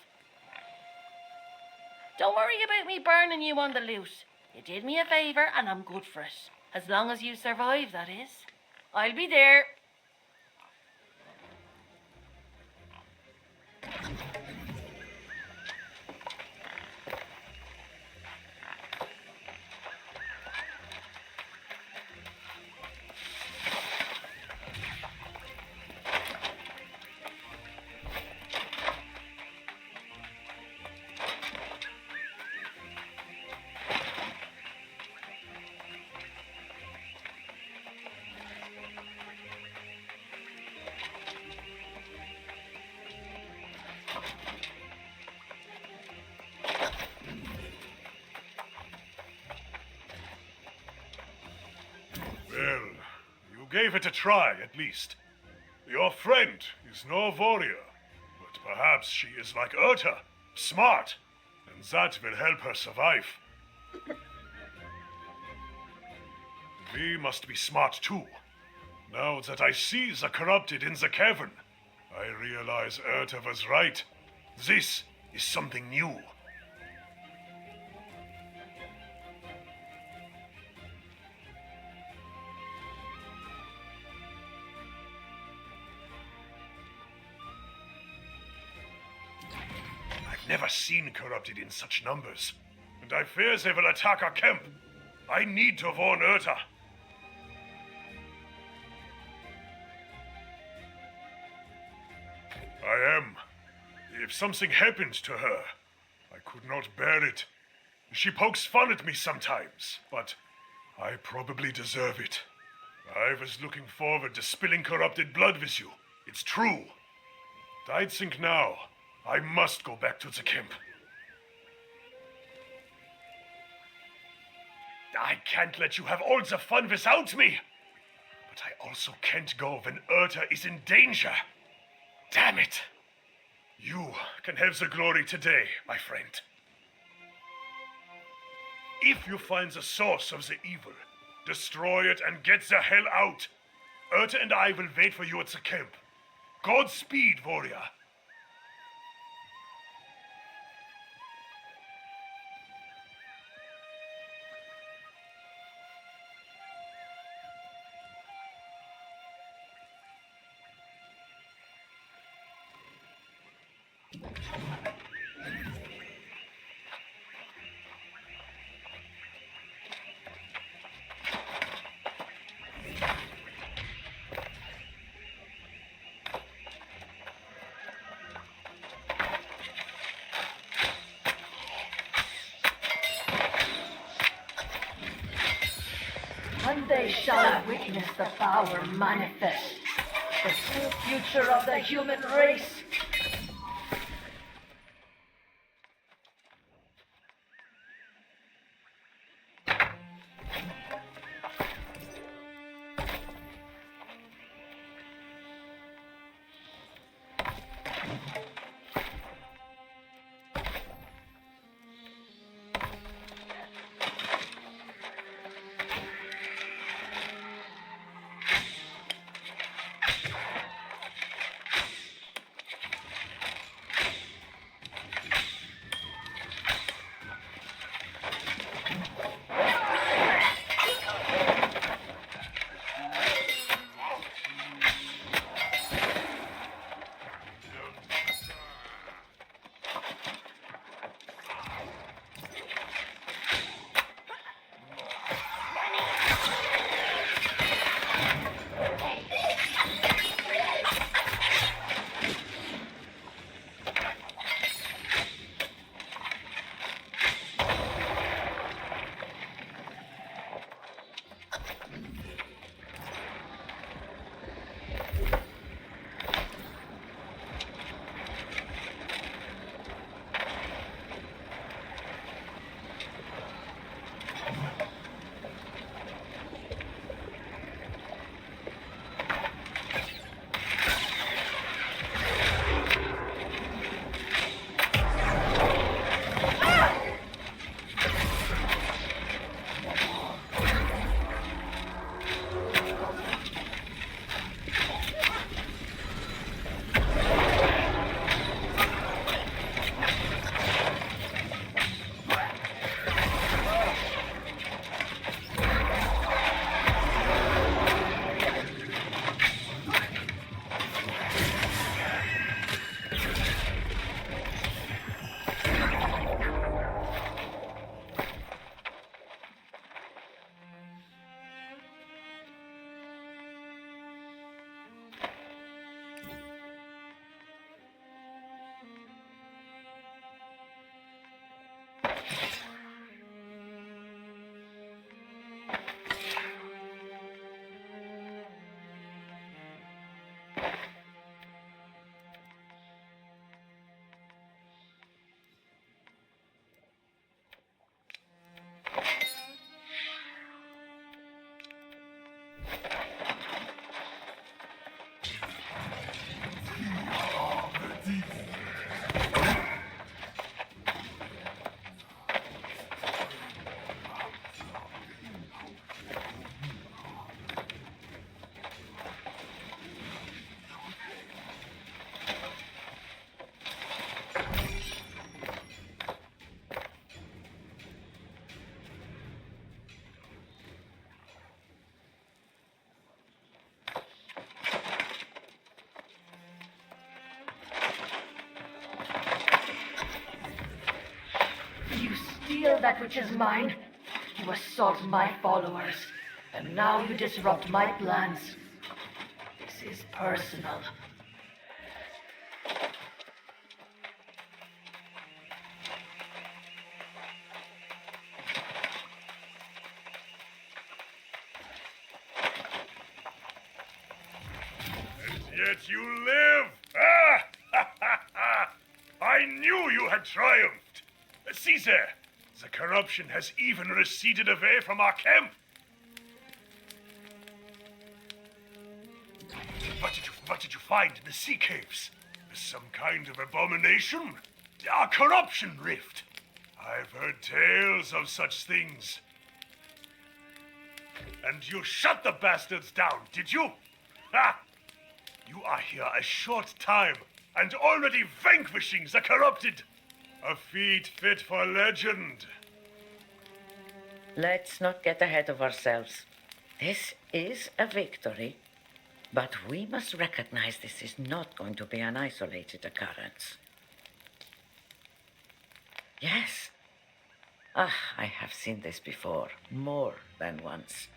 Don't worry about me burning you on the loot. You did me a favour and I'm good for it. As long as you survive, that is. I'll be there. Well, you gave it a try, at least. Your friend is no warrior, but perhaps she is like Urta, smart, and that will help her survive. We must be smart too. Now that I see the corrupted in the cavern, I realize Urta was right. This is something new. I've never seen corrupted in such numbers, and I fear they will attack our camp. I need to warn Urta. I am. If something happened to her, I could not bear it. She pokes fun at me sometimes, but I probably deserve it. I was looking forward to spilling corrupted blood with you. It's true. But I think now I must go back to the camp. I can't let you have all the fun without me. But I also can't go when Urta is in danger. Damn it! You can have the glory today, my friend. If you find the source of the evil, destroy it and get the hell out. Urta and I will wait for you at the camp. Godspeed, warrior. And they shall witness the power manifest, the true future of the human race. that which is mine. You assault my followers, and now you disrupt my plans. This is personal. Yet you live! Ah! Ha, ha, ha! I knew you had triumphed! Caesar, the corruption has even receded away from our camp! What did you find in the sea caves? Some kind of abomination? A corruption rift? I've heard tales of such things. And you shut the bastards down, did you? Ha! You are here a short time, and already vanquishing the corrupted. A feat fit for legend. Let's not get ahead of ourselves. This is a victory, but we must recognize this is not going to be an isolated occurrence. Yes. I have seen this before, more than once.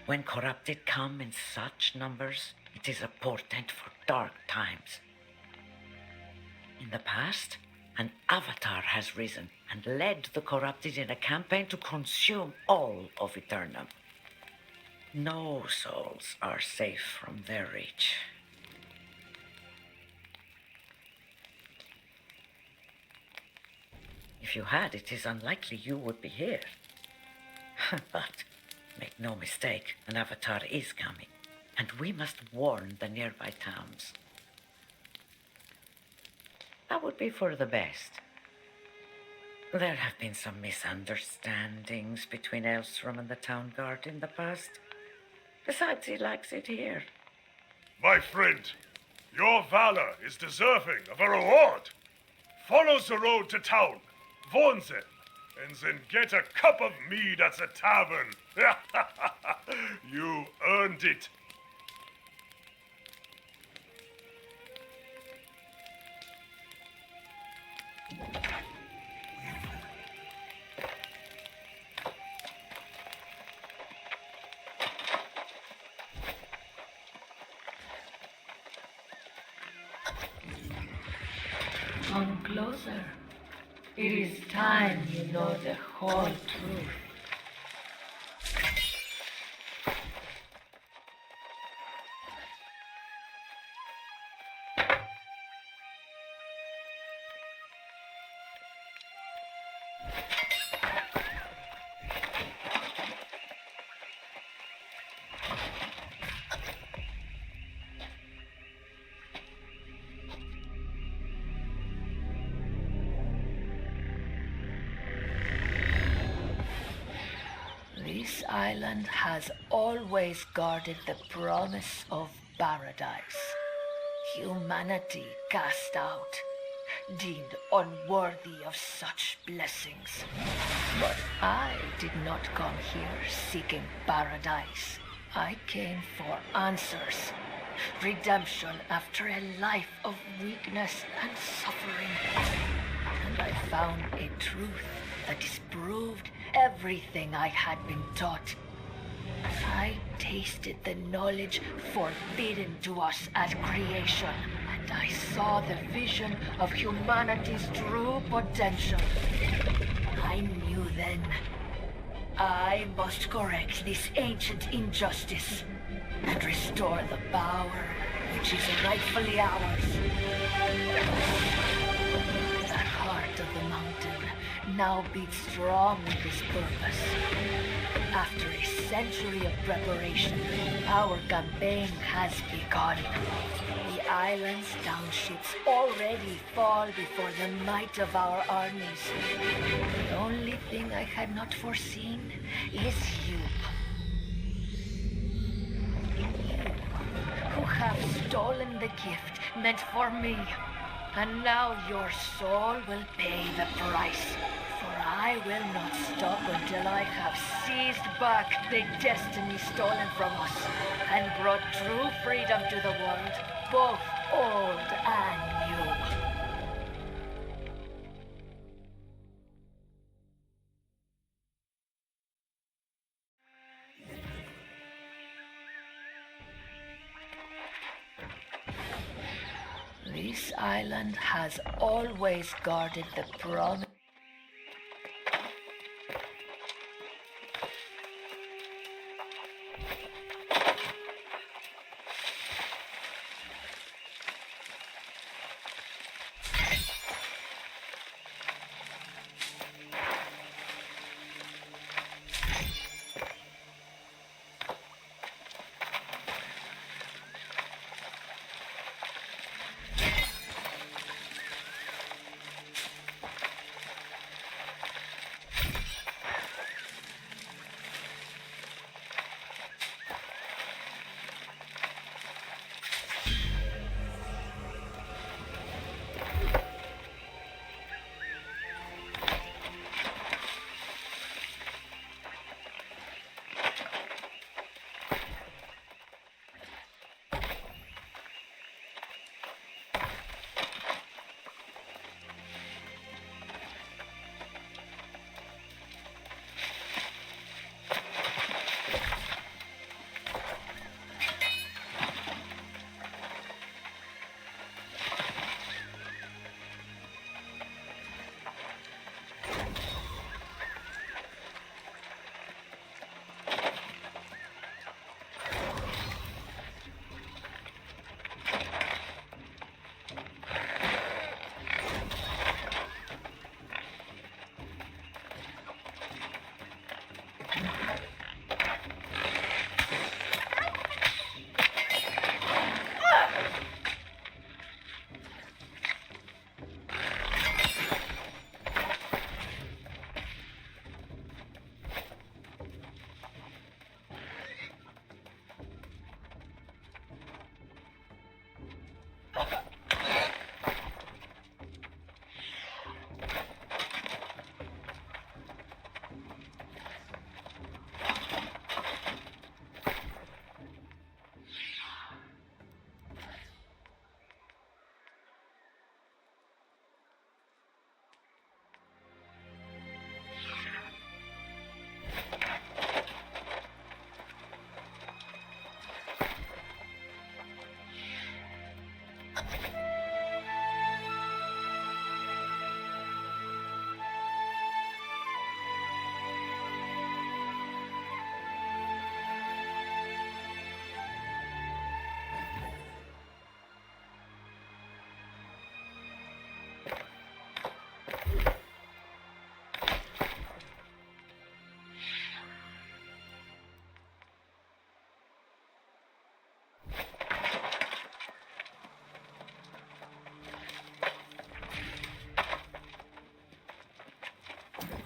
When corrupted come in such numbers, it is a portent for dark times. In the past, an avatar has risen and led the corrupted in a campaign to consume all of Eternum. No souls are safe from their reach. If you had, it is unlikely you would be here. But make no mistake, an avatar is coming, and we must warn the nearby towns. That would be for the best. There have been some misunderstandings between Elstrom and the town guard in the past. Besides, he likes it here. My friend, your valor is deserving of a reward. Follow the road to town, warn them, and then get a cup of mead at the tavern. You earned it. Come closer. It is time you know the whole truth. This island has always guarded the promise of paradise. Humanity cast out, deemed unworthy of such blessings. But I did not come here seeking paradise. I came for answers. Redemption after a life of weakness and suffering. And I found a truth that disproved everything I had been taught. I tasted the knowledge forbidden to us at creation, and I saw the vision of humanity's true potential. I knew then I must correct this ancient injustice and restore the power which is rightfully ours. The heart of the mountain now beats strong with this purpose. After a century of preparation, our campaign has begun. The island's townships already fall before the might of our armies. The only thing I had not foreseen is you. You, who have stolen the gift meant for me. And now your soul will pay the price. For I will not stop until I have seized back the destiny stolen from us and brought true freedom to the world, both old and new. island has always guarded the promise.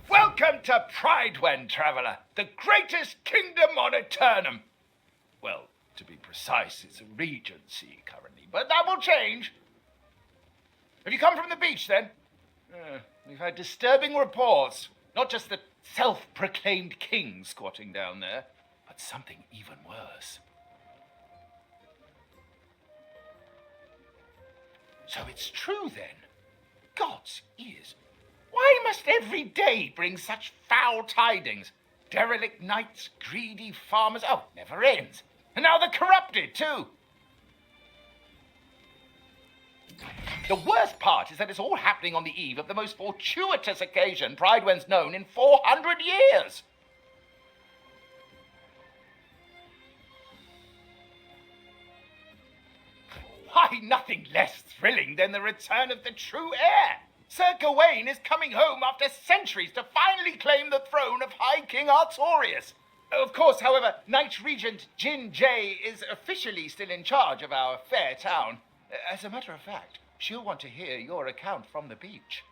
Welcome to Pridewen, traveller, the greatest kingdom on Eternum. Well, to be precise, it's a regency currently, but that will change. Have you come from the beach, then? We've had disturbing reports. Not just the self-proclaimed king squatting down there, but something even worse. So it's true, then? God's ears. Why must every day bring such foul tidings? Derelict knights, greedy farmers. Oh, it never ends. And now the corrupted, too. The worst part is that it's all happening on the eve of the most fortuitous occasion Pridewen's known in 400 years. Why, nothing less thrilling than the return of the true heir. Sir Gawain is coming home after centuries to finally claim the throne of High King Artorius. Of course, however, Knight Regent Jin Jay is officially still in charge of our fair town. As a matter of fact, she'll want to hear your account from the beach.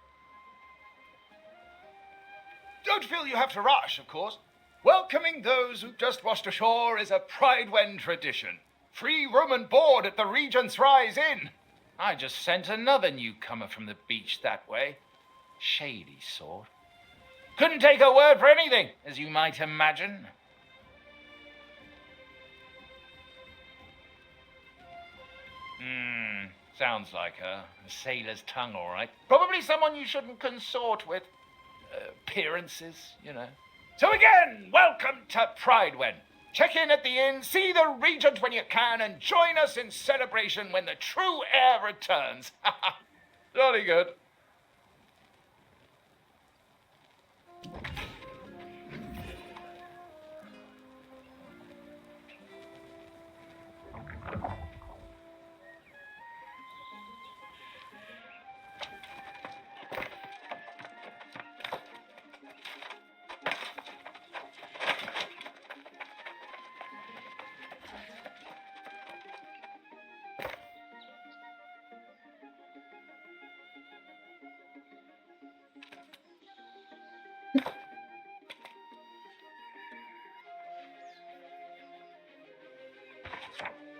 Don't feel you have to rush, of course. Welcoming those who've just washed ashore is a Pridewen tradition. Free room and board at the Regent's Rise Inn. I just sent another newcomer from the beach that way. Shady sort. Couldn't take her word for anything, as you might imagine. Sounds like her. A sailor's tongue, all right. Probably someone you shouldn't consort with. Appearances, you know. So again, welcome to Pridewen. Check in at the inn, see the regent when you can, and join us in celebration when the true heir returns. Jolly good.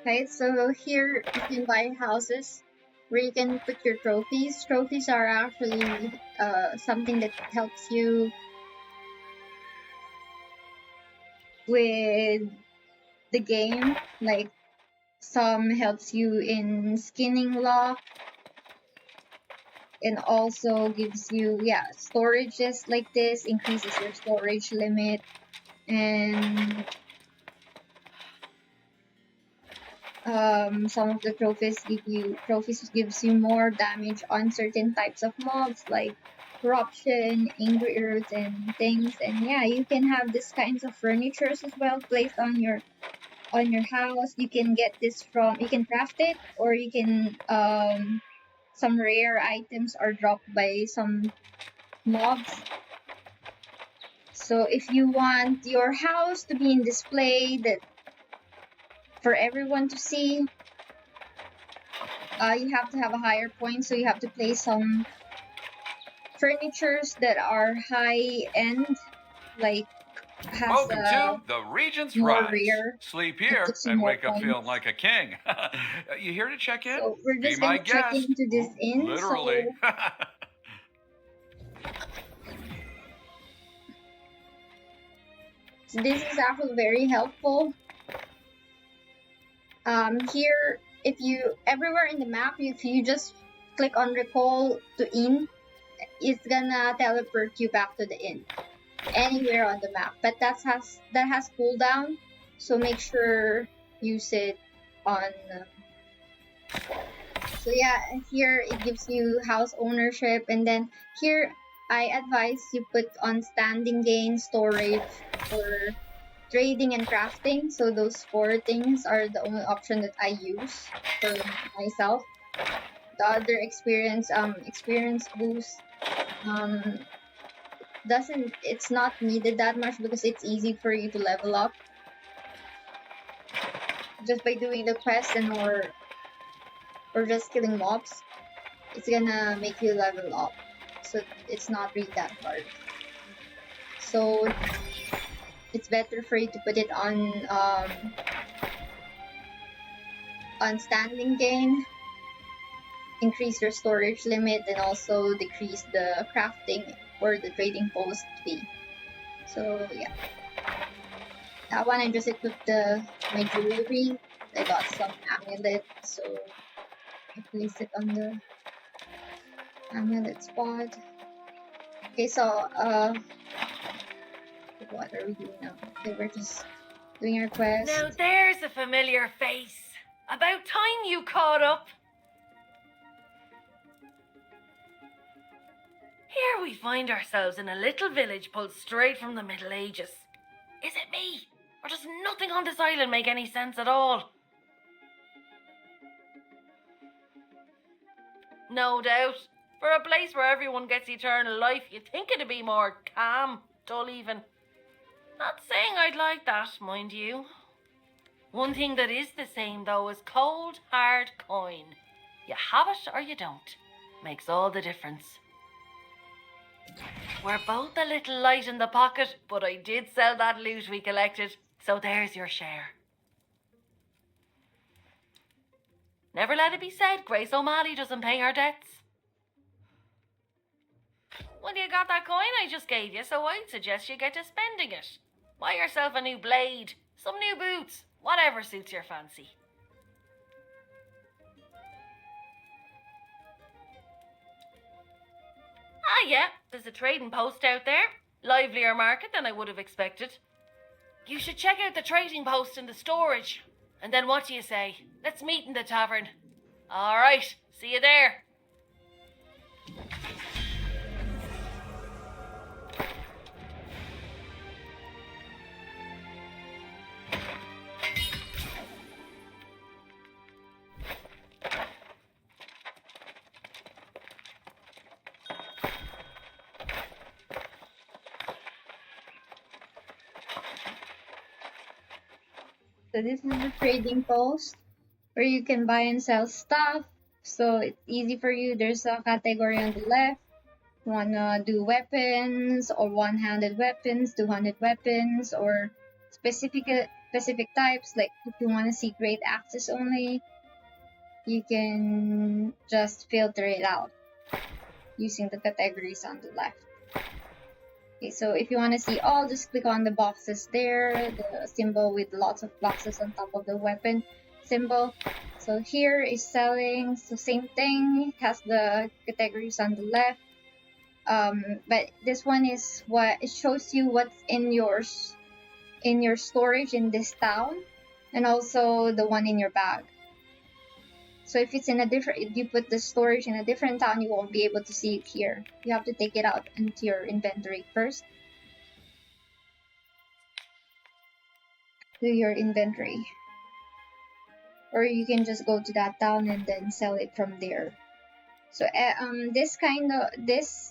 Okay, so here you can buy houses where you can put your trophies. Trophies are actually something that helps you with the game. Like some helps you in skinning lock and also gives you storages like this, increases your storage limit, and some of the trophies gives you more damage on certain types of mobs like corruption, angry earth, and things. And yeah, you can have this kinds of furnitures as well placed on your house. You can get this from, you can craft it, or you can some rare items are dropped by some mobs. So if you want your house to be in display that for everyone to see, you have to have a higher point, so you have to place some furnitures that are high end, like has Welcome a to the Regent's more Rise. rare. Sleep It here gives you and more wake up feeling points. like a king. You here to check in? So we're Be just my gonna check guest. into this inn. Literally. So this is actually very helpful. Here, if you everywhere in the map, if you just click on recall to inn, it's gonna teleport you back to the inn anywhere on the map. But that has cooldown, so make sure use it on. So yeah, here it gives you house ownership, and then here I advise you put on standing gain, storage, or trading and crafting. So those four things are the only option that I use for myself. The other experience boost it's not needed that much because it's easy for you to level up just by doing the quest and or just killing mobs. It's gonna make you level up, so it's not really that hard. So it's better for you to put it on standing gain, increase your storage limit, and also decrease the crafting or the trading post fee. So yeah, that one I just equipped my jewelry. I got some amulet, so I place it on the amulet spot. Okay, so what are we doing now? Okay, we're just doing our quest. Now there's a familiar face. About time you caught up. Here we find ourselves in a little village pulled straight from the Middle Ages. Is it me? Or does nothing on this island make any sense at all? No doubt. For a place where everyone gets eternal life, you'd think it'd be more calm, dull even. Not saying I'd like that, mind you. One thing that is the same, though, is cold, hard coin. You have it or you don't. Makes all the difference. We're both a little light in the pocket, but I did sell that loot we collected, so there's your share. Never let it be said Grace O'Malley doesn't pay her debts. Well, you got that coin I just gave you, so I'd suggest you get to spending it. Buy yourself a new blade, some new boots, whatever suits your fancy. Ah yeah, there's a trading post out there. Livelier market than I would have expected. You should check out the trading post in the storage. And then what do you say? Let's meet in the tavern. All right, see you there. So this is the trading post where you can buy and sell stuff. So it's easy for you. There's a category on the left. You wanna do weapons or one-handed weapons, two-handed weapons, or specific types. Like if you wanna see great axes only, you can just filter it out using the categories on the left. Okay, so if you want to see all, just click on the boxes there, the symbol with lots of boxes on top of the weapon symbol. So here is selling, so same thing, it has the categories on the left. But this one is what it shows you what's in your storage in this town, and also the one in your bag. So if it's in a different, if you put the storage in a different town, you won't be able to see it here. You have to take it out into your inventory first. To your inventory. Or you can just go to that town and then sell it from there. So this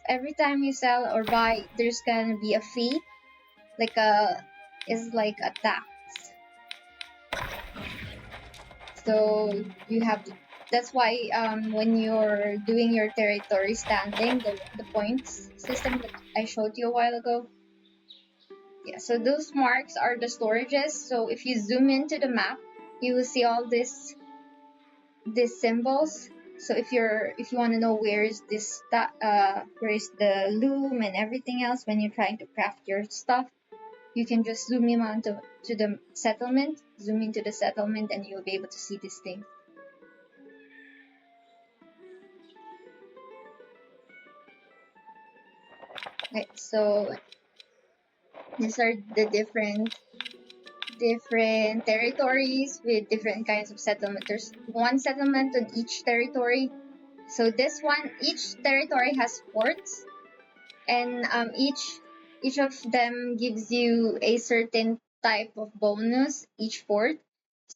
every time you sell or buy, there's gonna be a fee, is like a tax. So you have to. That's why when you're doing your territory standing, the points system that I showed you a while ago. Yeah, so those marks are the storages. So if you zoom into the map, you will see all these symbols. So if you want to know where is the loom and everything else when you're trying to craft your stuff, you can just zoom in onto the settlement, zoom into the settlement, and you'll be able to see this thing. Okay, so these are the different territories with different kinds of settlement. There's one settlement on each territory. So this one, each territory has forts, and each of them gives you a certain type of bonus each fort.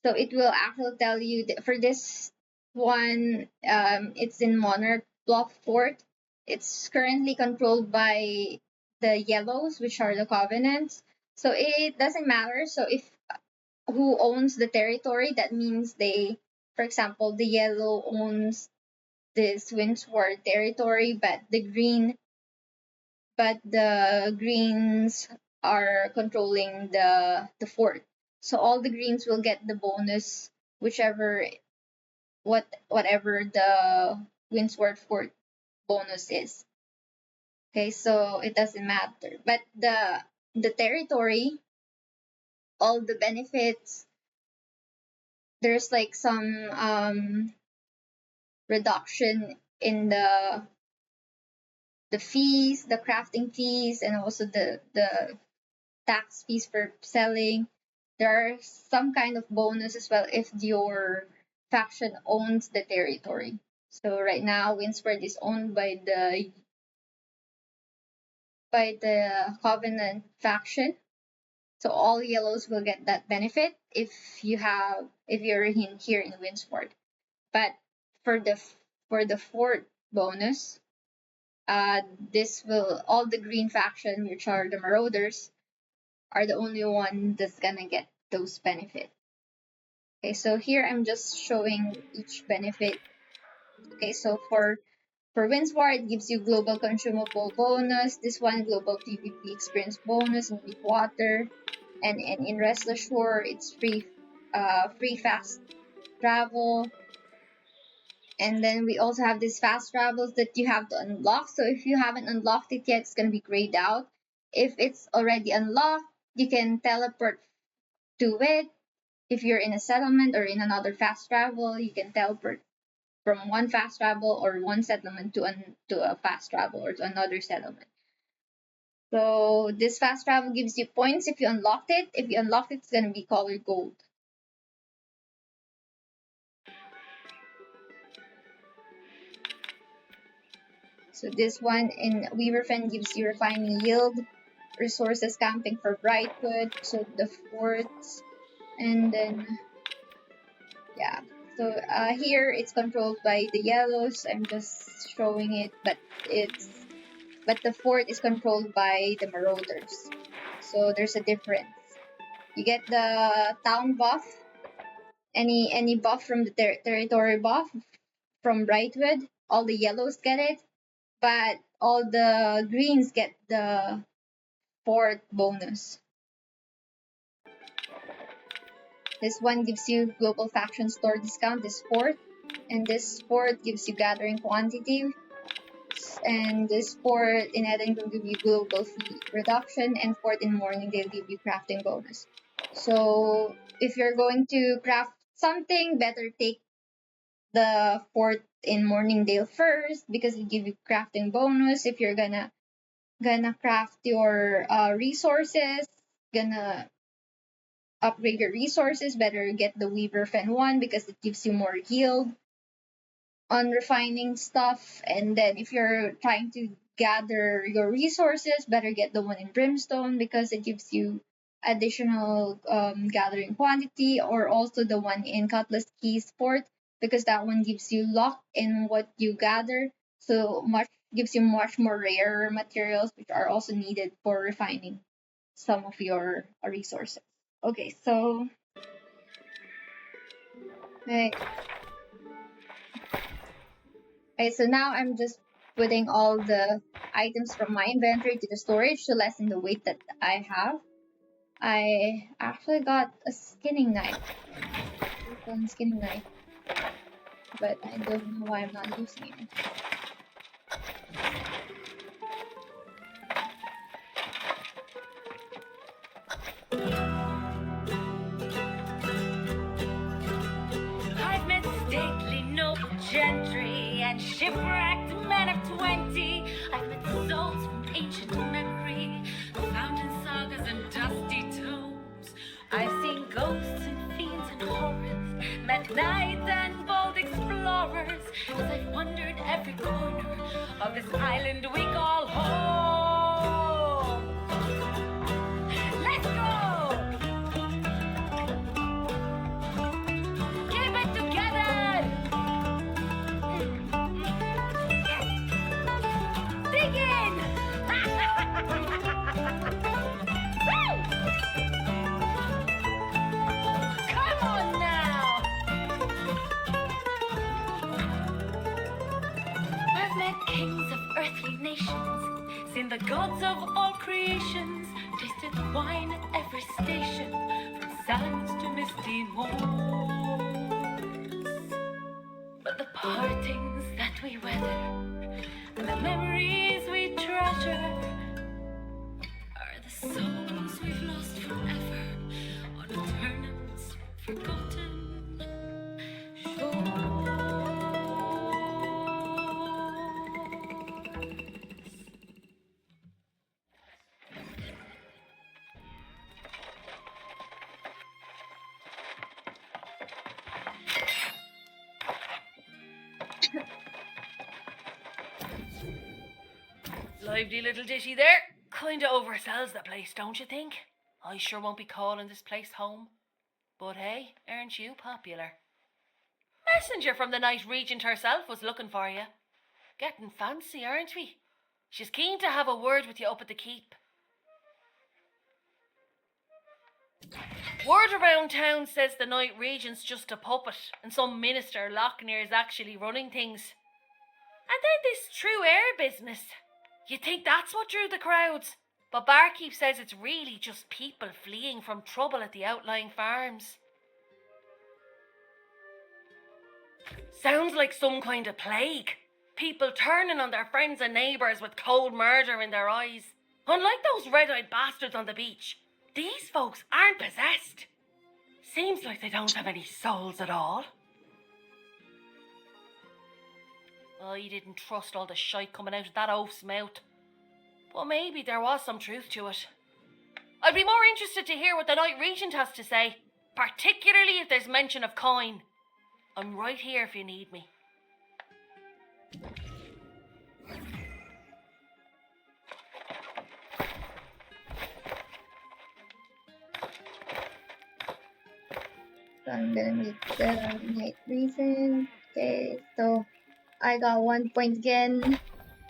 So it will actually tell you that for this one, it's in Monarch Bluff Fort. It's currently controlled by the Yellows, which are the Covenants. So it doesn't matter. So if who owns the territory, that means for example, the Yellow owns this Windsward territory, but the greens are controlling the fort. So all the greens will get the bonus, whatever the Windsward fort bonus is. Okay, so it doesn't matter. But the territory, all the benefits, there's like some reduction in the fees, the crafting fees, and also the tax fees for selling. There are some kind of bonus as well if your faction owns the territory. So right now, Windsward is owned by the Covenant faction. So all yellows will get that benefit if you're here in Windsward. But for the fort bonus, this will all the green faction, which are the Marauders, are the only one that's gonna get those benefits. Okay, so here I'm just showing each benefit. Okay, so for Windsward, it gives you global consumable bonus. This one, global PvP experience bonus in deep water, and in Restless Shore, it's free fast travel. And then we also have these fast travels that you have to unlock. So if you haven't unlocked it yet, it's gonna be grayed out. If it's already unlocked, you can teleport to it. If you're in a settlement or in another fast travel, you can teleport from one fast travel or one settlement to a fast travel or to another settlement. So this fast travel gives you points if you unlocked it. If you unlocked it, it's gonna be colored gold. So this one in Weaverfen gives you refining yield, resources camping for Brightwood, so the forts, and then yeah. So here it's controlled by the yellows. I'm just showing it, but the fort is controlled by the marauders. So there's a difference. You get the town buff, any buff from the territory buff from Brightwood. All the yellows get it, but all the greens get the fort bonus. This one gives you global faction store discount, this fort, and this fort gives you gathering quantity, and this fort in Eden will give you global fee reduction, and fort in Morning they'll give you crafting bonus. So if you're going to craft something, better take the fort in Morningdale first because it give you crafting bonus. If you're gonna craft your resources, gonna upgrade your resources, better get the Weaver Fen one because it gives you more yield on refining stuff. And then if you're trying to gather your resources, better get the one in Brimstone because it gives you additional gathering quantity, or also the one in Cutlass Key Sport because that one gives you luck in what you gather, so much gives you much more rare materials which are also needed for refining some of your resources. Okay, so right. Okay, so now I'm just putting all the items from my inventory to the storage to lessen the weight that I have. I actually got a skinning knife. Skinning knife. But I don't know why I'm not using it. I've met stately noble gentry and shipwrecked men of 20. I've met souls from ancient memory, found in sagas and dusty tomes. I've seen ghosts and fiends and horrors, met knights and bold explorers, as I've wandered every corner of this island we call home. Let's go! Keep it together! Dig in! Woo! Come on now! I've met kings of earthly nations, seen the gods of all creations, tasted wine at every station, from sands to misty moors. But the partings that we weather and the memories we treasure are the souls we've lost forever on Eternum's forgotten shores. Lively little ditty there. Kinda oversells the place, don't you think? I sure won't be calling this place home. But hey, aren't you popular? Messenger from the Night Regent herself was looking for you. Getting fancy, aren't we? She's keen to have a word with you up at the keep. Word around town says the Night Regent's just a puppet and some minister Lochner is actually running things. And then this true air business. You'd think that's what drew the crowds. But Barkeep says it's really just people fleeing from trouble at the outlying farms. Sounds like some kind of plague. People turning on their friends and neighbours with cold murder in their eyes. Unlike those red-eyed bastards on the beach, these folks aren't possessed. Seems like they don't have any souls at all. I didn't trust all the shite coming out of that oaf's mouth. but maybe there was some truth to it. I'd be more interested to hear what the Night Regent has to say, particularly if there's mention of coin. I'm right here if you need me. So I'm gonna make the Night Regent. Okay, so I got 1 point again.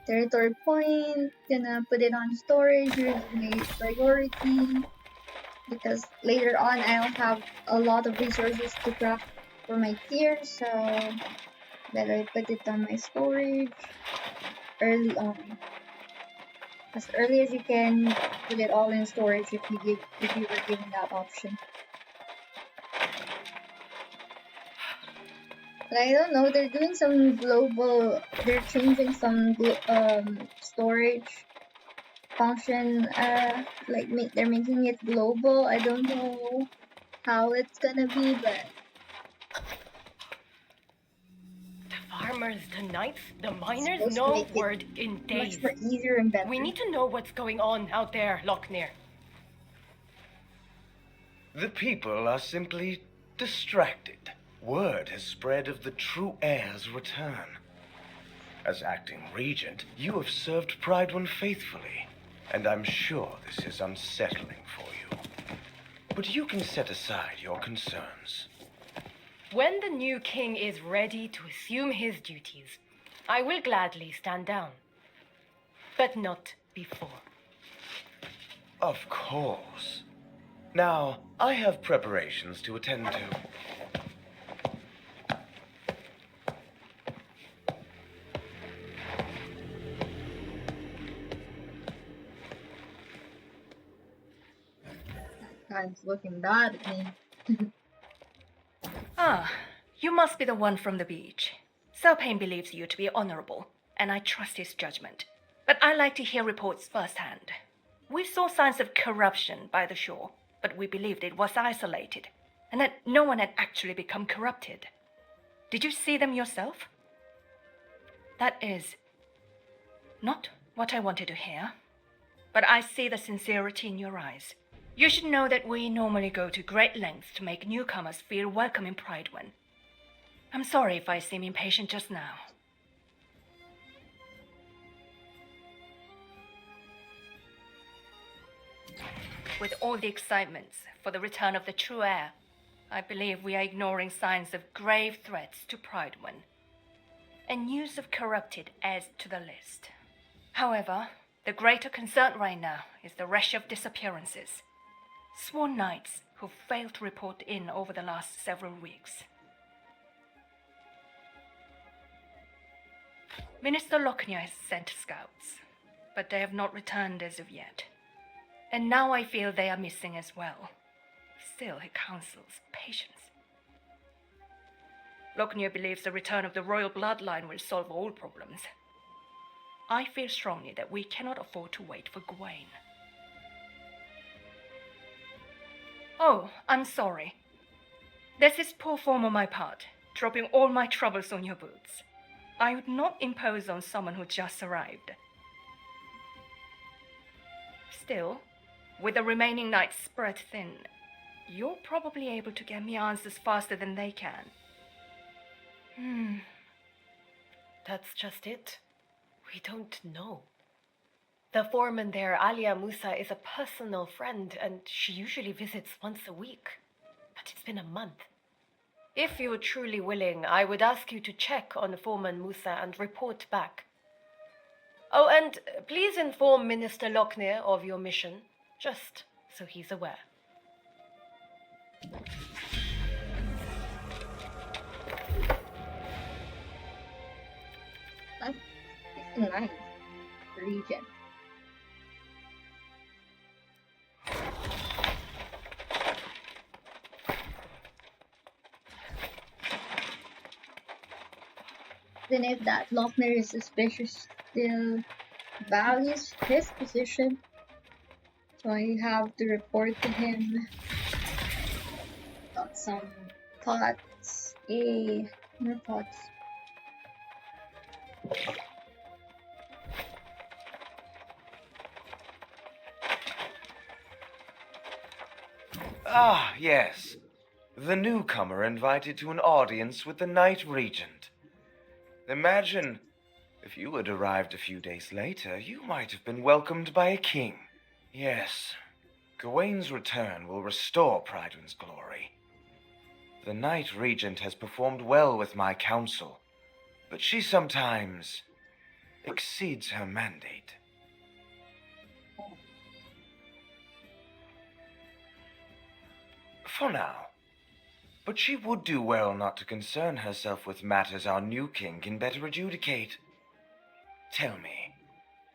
Territory point. Gonna put it on storage with my priority, because later on I'll have a lot of resources to craft for my tier, so better put it on my storage early on. As early as you can, put it all in storage if you were given that option. But I don't know, they're doing some global, they're changing some storage function, they're making it global. I don't know how it's gonna be, but The farmers, the knights, the miners, supposed to no make it word in days. much more easier and better. We need to know what's going on out there, Lochner. The people are simply distracted. Word has spread of the true heir's return. As acting regent, you have served Pride One faithfully, and I'm sure this is unsettling for you. But you can set aside your concerns. When the new king is ready to assume his duties, I will gladly stand down. But not before. Of course. Now, I have preparations to attend to. Guy's looking bad at me. Ah, you must be the one from the beach. Selpain believes you to be honorable, and I trust his judgment. But I like to hear reports firsthand. We saw signs of corruption by the shore, but we believed it was isolated, and that no one had actually become corrupted. Did you see them yourself? That is not what I wanted to hear, but I see the sincerity in your eyes. You should know that we normally go to great lengths to make newcomers feel welcome in Pride One. I'm sorry if I seem impatient just now. With all the excitement for the return of the true heir, I believe we are ignoring signs of grave threats to Pride One. And news of corrupted adds to the list. However, the greater concern right now is the rush of disappearances. Sworn knights who failed to report in over the last several weeks. Minister Lochner has sent scouts, but they have not returned as of yet. And now I feel they are missing as well. Still, he counsels patience. Lochner believes the return of the royal bloodline will solve all problems. I feel strongly that we cannot afford to wait for Gawain. Oh, I'm sorry. This is poor form on my part, dropping all my troubles on your boots. I would not impose on someone who just arrived. Still, with the remaining nights spread thin, you're probably able to get me answers faster than they can. That's just it. We don't know. The foreman there, Alia Musa, is a personal friend, and she usually visits once a week. But it's been a month. If you're truly willing, I would ask you to check on Foreman Musa and report back. Oh, and please inform Minister Lochner of your mission, just so he's aware. That's nice. Region. Even if that Lochner is suspicious, still values his position. So I have to report to him. Got some thoughts. More thoughts. Ah, yes. The newcomer invited to an audience with the Night Regent. Imagine, if you had arrived a few days later, you might have been welcomed by a king. Yes, Gawain's return will restore Prydwen's glory. The Night Regent has performed well with my council, but she sometimes exceeds her mandate. For now. But she would do well not to concern herself with matters our new king can better adjudicate. Tell me,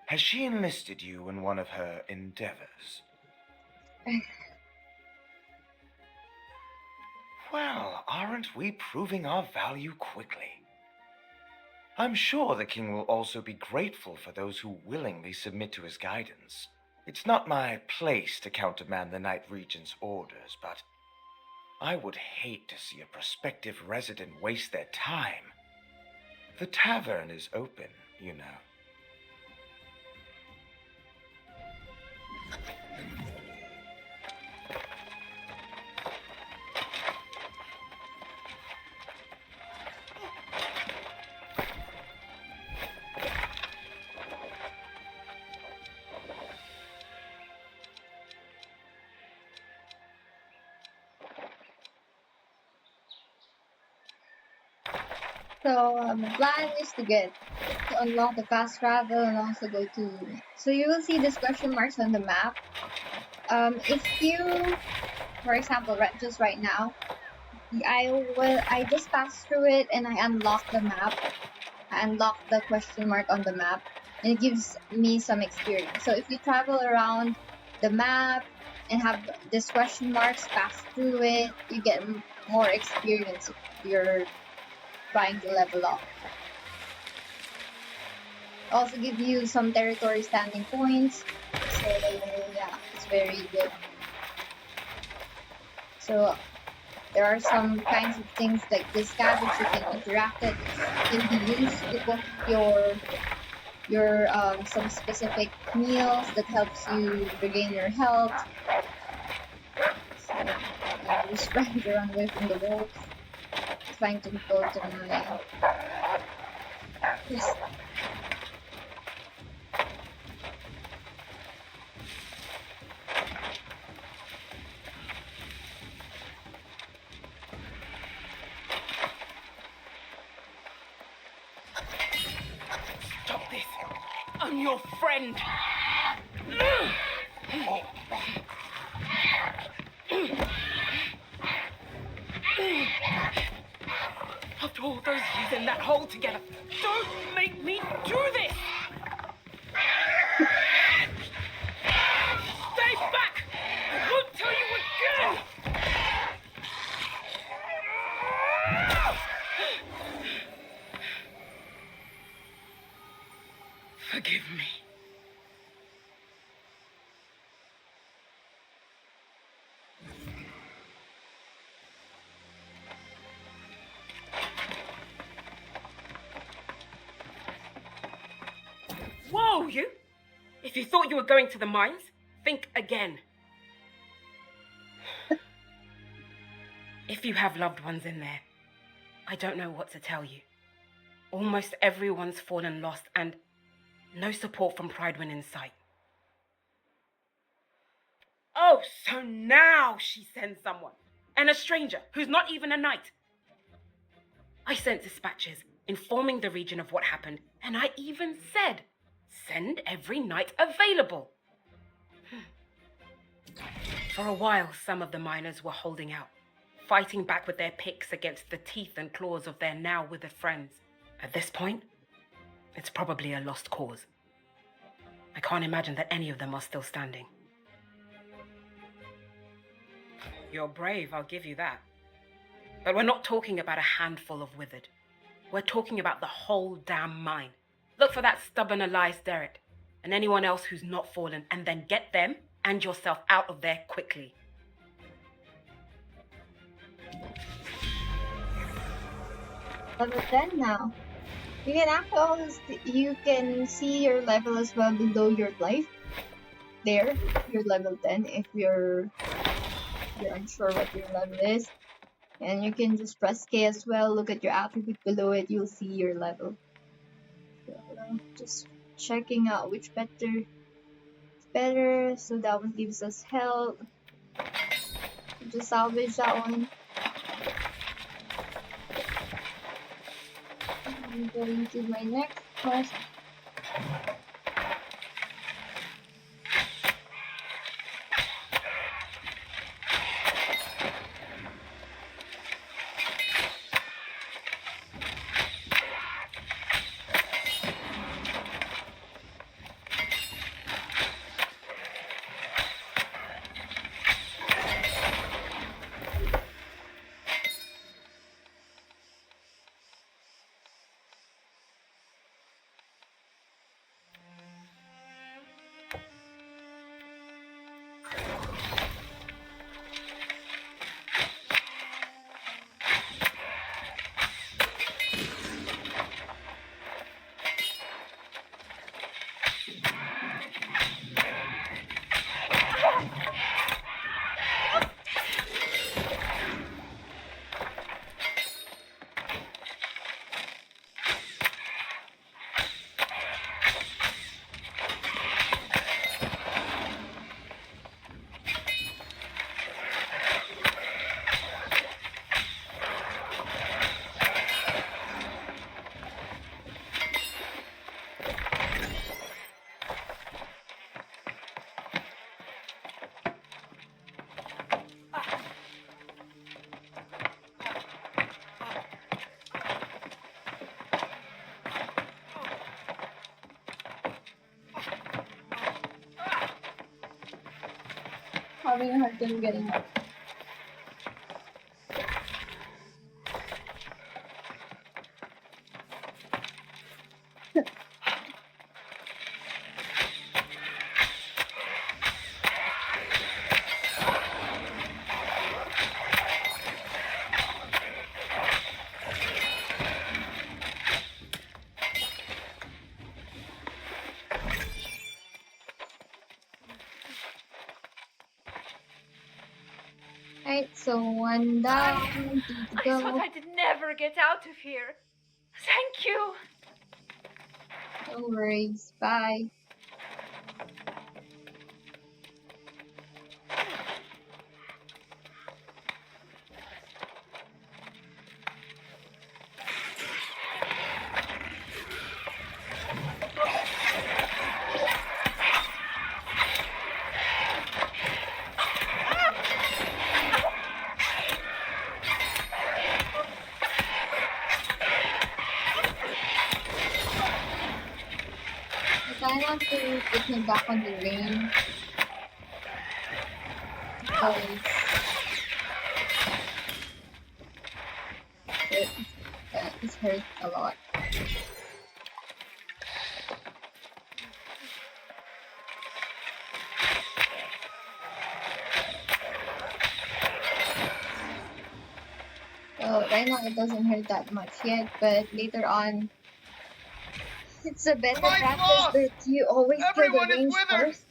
has she enlisted you in one of her endeavors? Well, aren't we proving our value quickly? I'm sure the king will also be grateful for those who willingly submit to his guidance. It's not my place to countermand the Night Regent's orders, but I would hate to see a prospective resident waste their time. The tavern is open, you know. So the plan is to unlock the fast travel and also go to. So you will see these question marks on the map. If you, for example, just right now, I just passed through it and I unlocked the map. I unlocked the question mark on the map, and it gives me some experience. So if you travel around the map and have these question marks, pass through it, you get more experience if you're trying to level up. Also give you some territory standing points, so yeah, it's very good. So there are some kinds of things like this cabbage you can interact it. It can be used to cook your some specific meals that helps you regain your health. So I'm just trying to run away from the wolves. Trying to go to my yes. Stop this! I'm your friend! After all those years in that hole together, don't make me do this! Stay back! I won't tell you again! Forgive me. Whoa, you! If you thought you were going to the mines, think again. If you have loved ones in there, I don't know what to tell you. Almost everyone's fallen lost and no support from Prydwen in sight. Oh, so now she sends someone. And a stranger who's not even a knight. I sent dispatches informing the region of what happened, and I even said, send every knight available. For a while, some of the miners were holding out, fighting back with their picks against the teeth and claws of their now withered friends. At this point, it's probably a lost cause. I can't imagine that any of them are still standing. You're brave, I'll give you that. But we're not talking about a handful of withered. We're talking about the whole damn mine. Look for that stubborn Elias Derrick and anyone else who's not fallen, and then get them and yourself out of there quickly. Level 10 now. You can you can see your level as well below your life. There, you're level 10 if you're you're unsure what your level is. And you can just press K as well, look at your attribute below it, you'll see your level. So, just checking out which better, so that one gives us health. Just salvage that one. I'm going to my next quest. Having a hard time getting up. Alright, so one down, two to I thought go. I'd never get out of here. Thank you. No worries, bye. I want to put him back on the range because it's hurt a lot. So right now it doesn't hurt that much yet, but later on it's a better practice that you always kill the range first.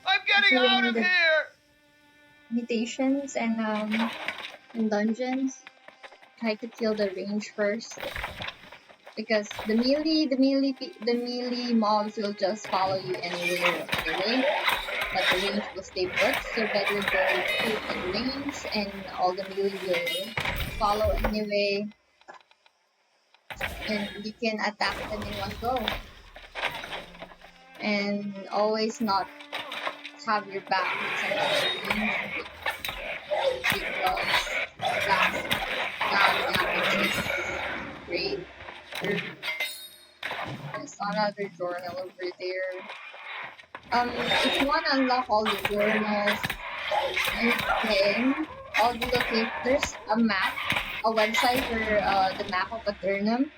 I'm getting out of here! Mutations and in dungeons, try to kill the range first. Because the melee mobs will just follow you anywhere anyway, but the range will stay put. So better go shoot in range, and all the melee will follow anyway, and you can attack them in one go. And always not have your back to range because that damage is great. There's another journal over there. If you want to unlock all the journals, you can all the locations. There's a map, a website for the map of Paternum,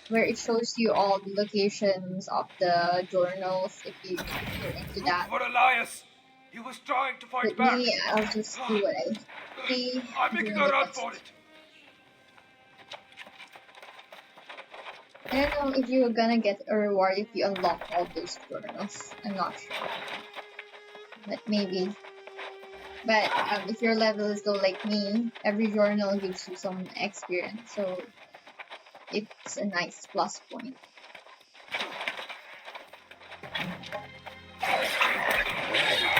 where it shows you all the locations of the journals if you're into that. For Elias! He was trying to fight With back! me, I'll just do what I see. I'm making a run for it! I don't know if you're gonna get a reward if you unlock all those journals. I'm not sure. But maybe. But if your level is low like me, every journal gives you some experience, so it's a nice plus point.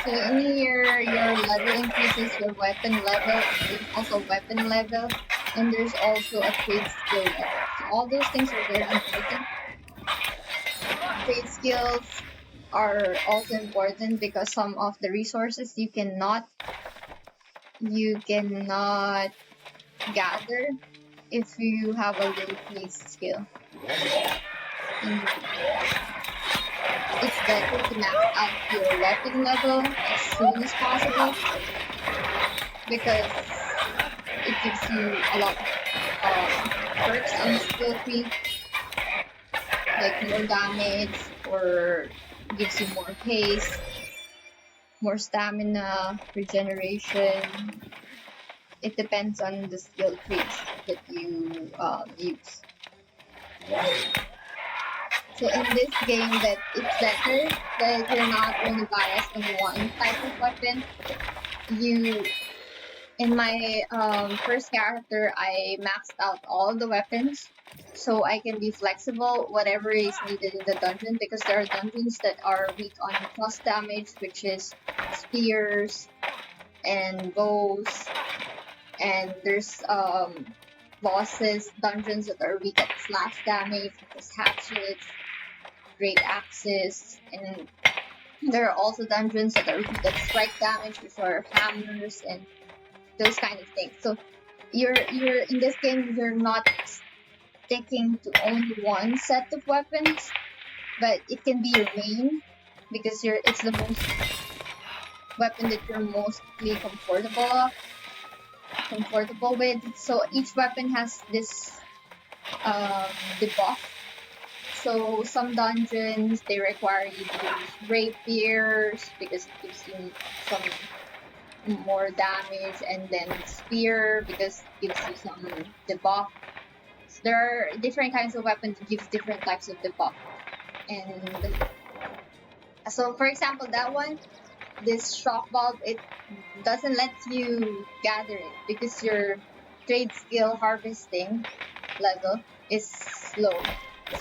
So in here, your level increases your weapon level, there's also weapon level, and there's also a trade skill level. So all those things are very important. Trade skills are also important because some of the resources you cannot gather if you have a low trade skill. And it's better to max out your weapon level as soon as possible because it gives you a lot of perks on the skill tree, like more damage, or gives you more haste, more stamina, regeneration. It depends on the skill trees that you use. So in this game, that it's better that you're not only biased on one type of weapon. In my first character, I maxed out all the weapons, so I can be flexible whatever is needed in the dungeon, because there are dungeons that are weak on plus damage, which is spears and bows, and there's dungeons that are weak at slash damage, which is hatchets, great axes, and there are also dungeons that are weak at strike damage, which are hammers and those kind of things. So you're in this game, you're not sticking to only one set of weapons, but it can be your main because it's the most weapon that you're mostly comfortable with. So each weapon has this debuff. So some dungeons, they require you to use rapiers because it gives you some more damage, and then spear because it gives you some debuff. So there are different kinds of weapons that gives different types of debuff. And so for example, that one, this shock bulb, it doesn't let you gather it because your trade skill harvesting level is low.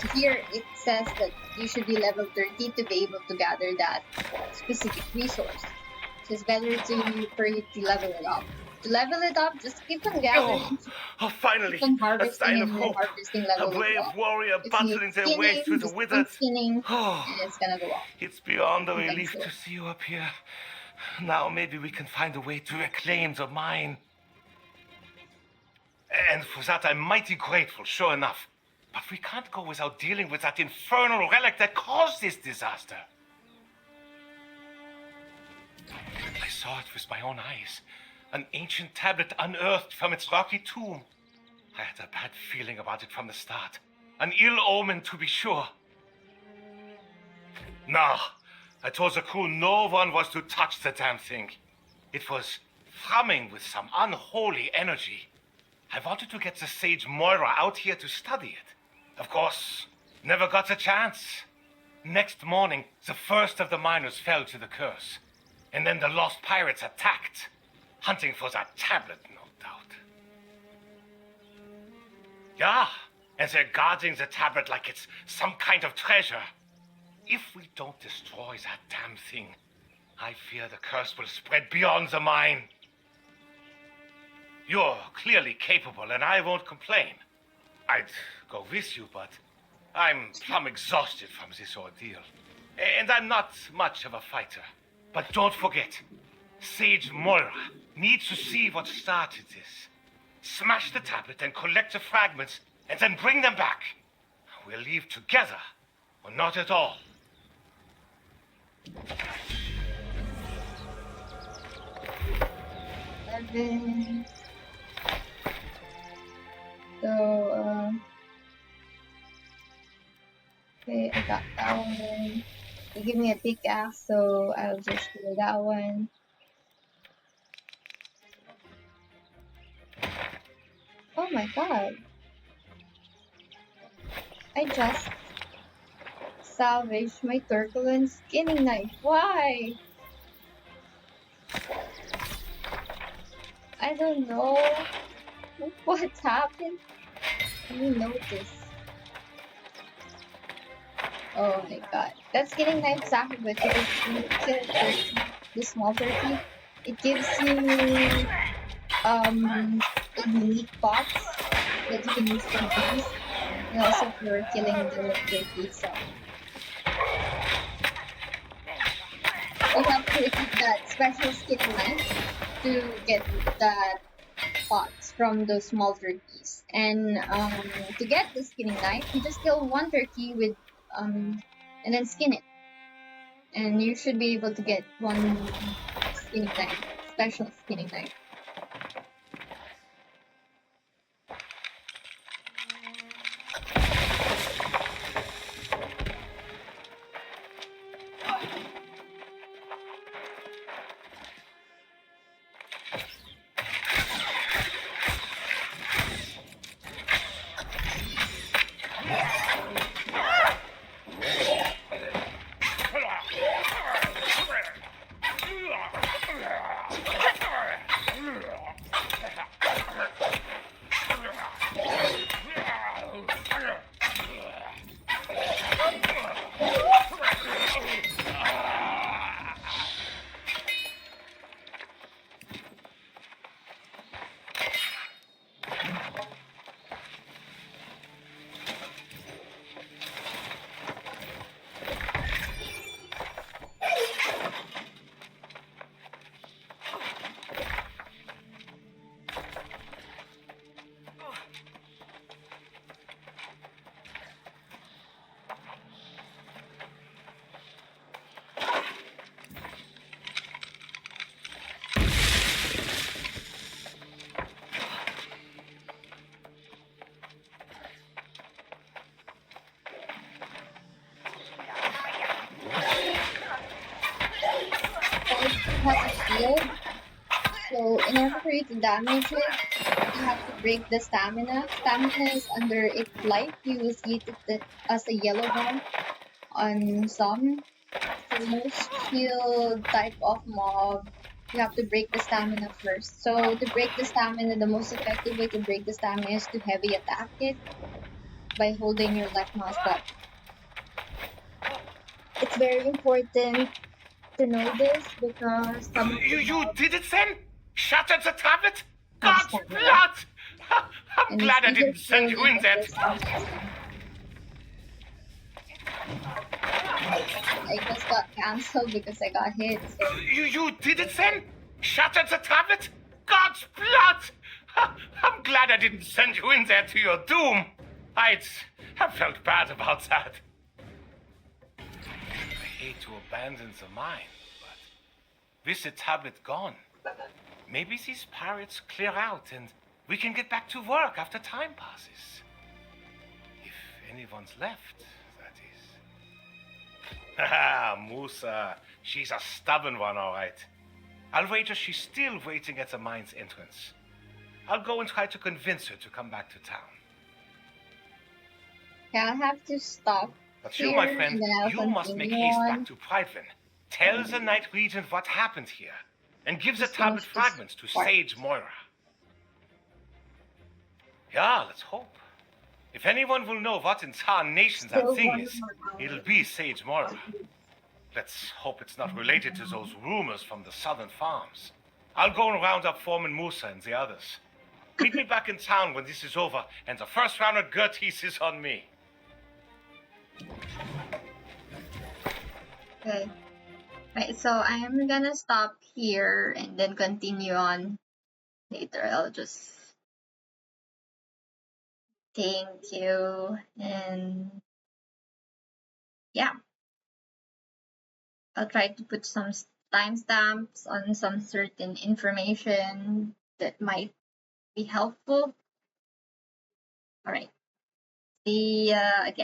So here it says that you should be level 30 to be able to gather that specific resource. So it's better for you to level it up. To level it up, just keep on gathering. Finally, keep on a harvesting, sign of and hope. harvesting A level brave will go up. warrior If battling you their way through the just keep withered. skinning, and it's gonna go up. It's beyond a relief Eventually. to see you up here. Now maybe we can find a way to reclaim the mine. And for that I'm mighty grateful, sure enough. But we can't go without dealing with that infernal relic that caused this disaster. I saw it with my own eyes. An ancient tablet unearthed from its rocky tomb. I had a bad feeling about it from the start. An ill omen, to be sure. No, I told the crew no one was to touch the damn thing. It was thrumming with some unholy energy. I wanted to get the sage Moira out here to study it. Of course, never got the chance. Next morning, the first of the miners fell to the curse. And then the lost pirates attacked, hunting for that tablet, no doubt. Yeah, and they're guarding the tablet like it's some kind of treasure. If we don't destroy that damn thing, I fear the curse will spread beyond the mine. You're clearly capable, and I won't complain. I'd go with you, but I'm plumb exhausted from this ordeal. And I'm not much of a fighter. But don't forget, Sage Moira needs to see what started this. Smash the tablet and collect the fragments, and then bring them back. We'll leave together, or not at all. So, okay, I got that one. They give me a pickaxe, so I'll just do that one. Oh my god. I just salvaged my turquoise skinning knife. Why? I don't know what's happened. Let me notice. Oh my god. That skinning knife is actually good because when you kill a turkey, the small turkey, it gives you like meat pots that you can use for bees and also for killing the turkey itself. You have to equip that special skinning knife to get that pots from those small turkeys. And to get the skinning knife, you just kill one turkey with and then skin it. And you should be able to get one skinning knife, special skinning knife. It has a shield, so in order for you to damage it, you have to break the stamina. Stamina is under its life. You will see it as a yellow bar on some. For most shield type of mob, you have to break the stamina first. So to break the stamina, the most effective way to break the stamina is to heavy attack it by holding your left mouse button. It's very important to know this because some of the You mobs did it then? Shattered the tablet? have God's stamina. blood! I'm And it's glad I easier didn't to send kill you in than there. just one person. I just got cancelled because I got hit. So You did it then? Shattered the tablet? God's blood! I'm glad I didn't send you in there to your doom. I felt bad about that. I hate to abandon the mine, but with the tablet gone, maybe these pirates clear out and we can get back to work after time passes. If anyone's left, that is. Haha, Musa. She's a stubborn one, all right. I'll wager she's still waiting at the mine's entrance. I'll go and try to convince her to come back to town. yeah, I'll have to stop But here you, my friend, and then I'll you must make continue haste on. back to Pridevin. Tell the Night Regent what happened here, and give the Just tablet finish this fragments to part. Sage Moira. Yeah, let's hope. If anyone will know what in tarnation that Still thing one is, more hour. it'll be Sage Moira. Let's hope it's not related to those rumors from the southern farms. I'll go and round up Foreman Musa and the others. Meet me back in town when this is over, and the first round of Gerties is on me. Okay. Right, so I'm gonna stop here and then continue on later. I'll just thank you and yeah. I'll try to put some timestamps on some certain information that might be helpful. All right. See ya again.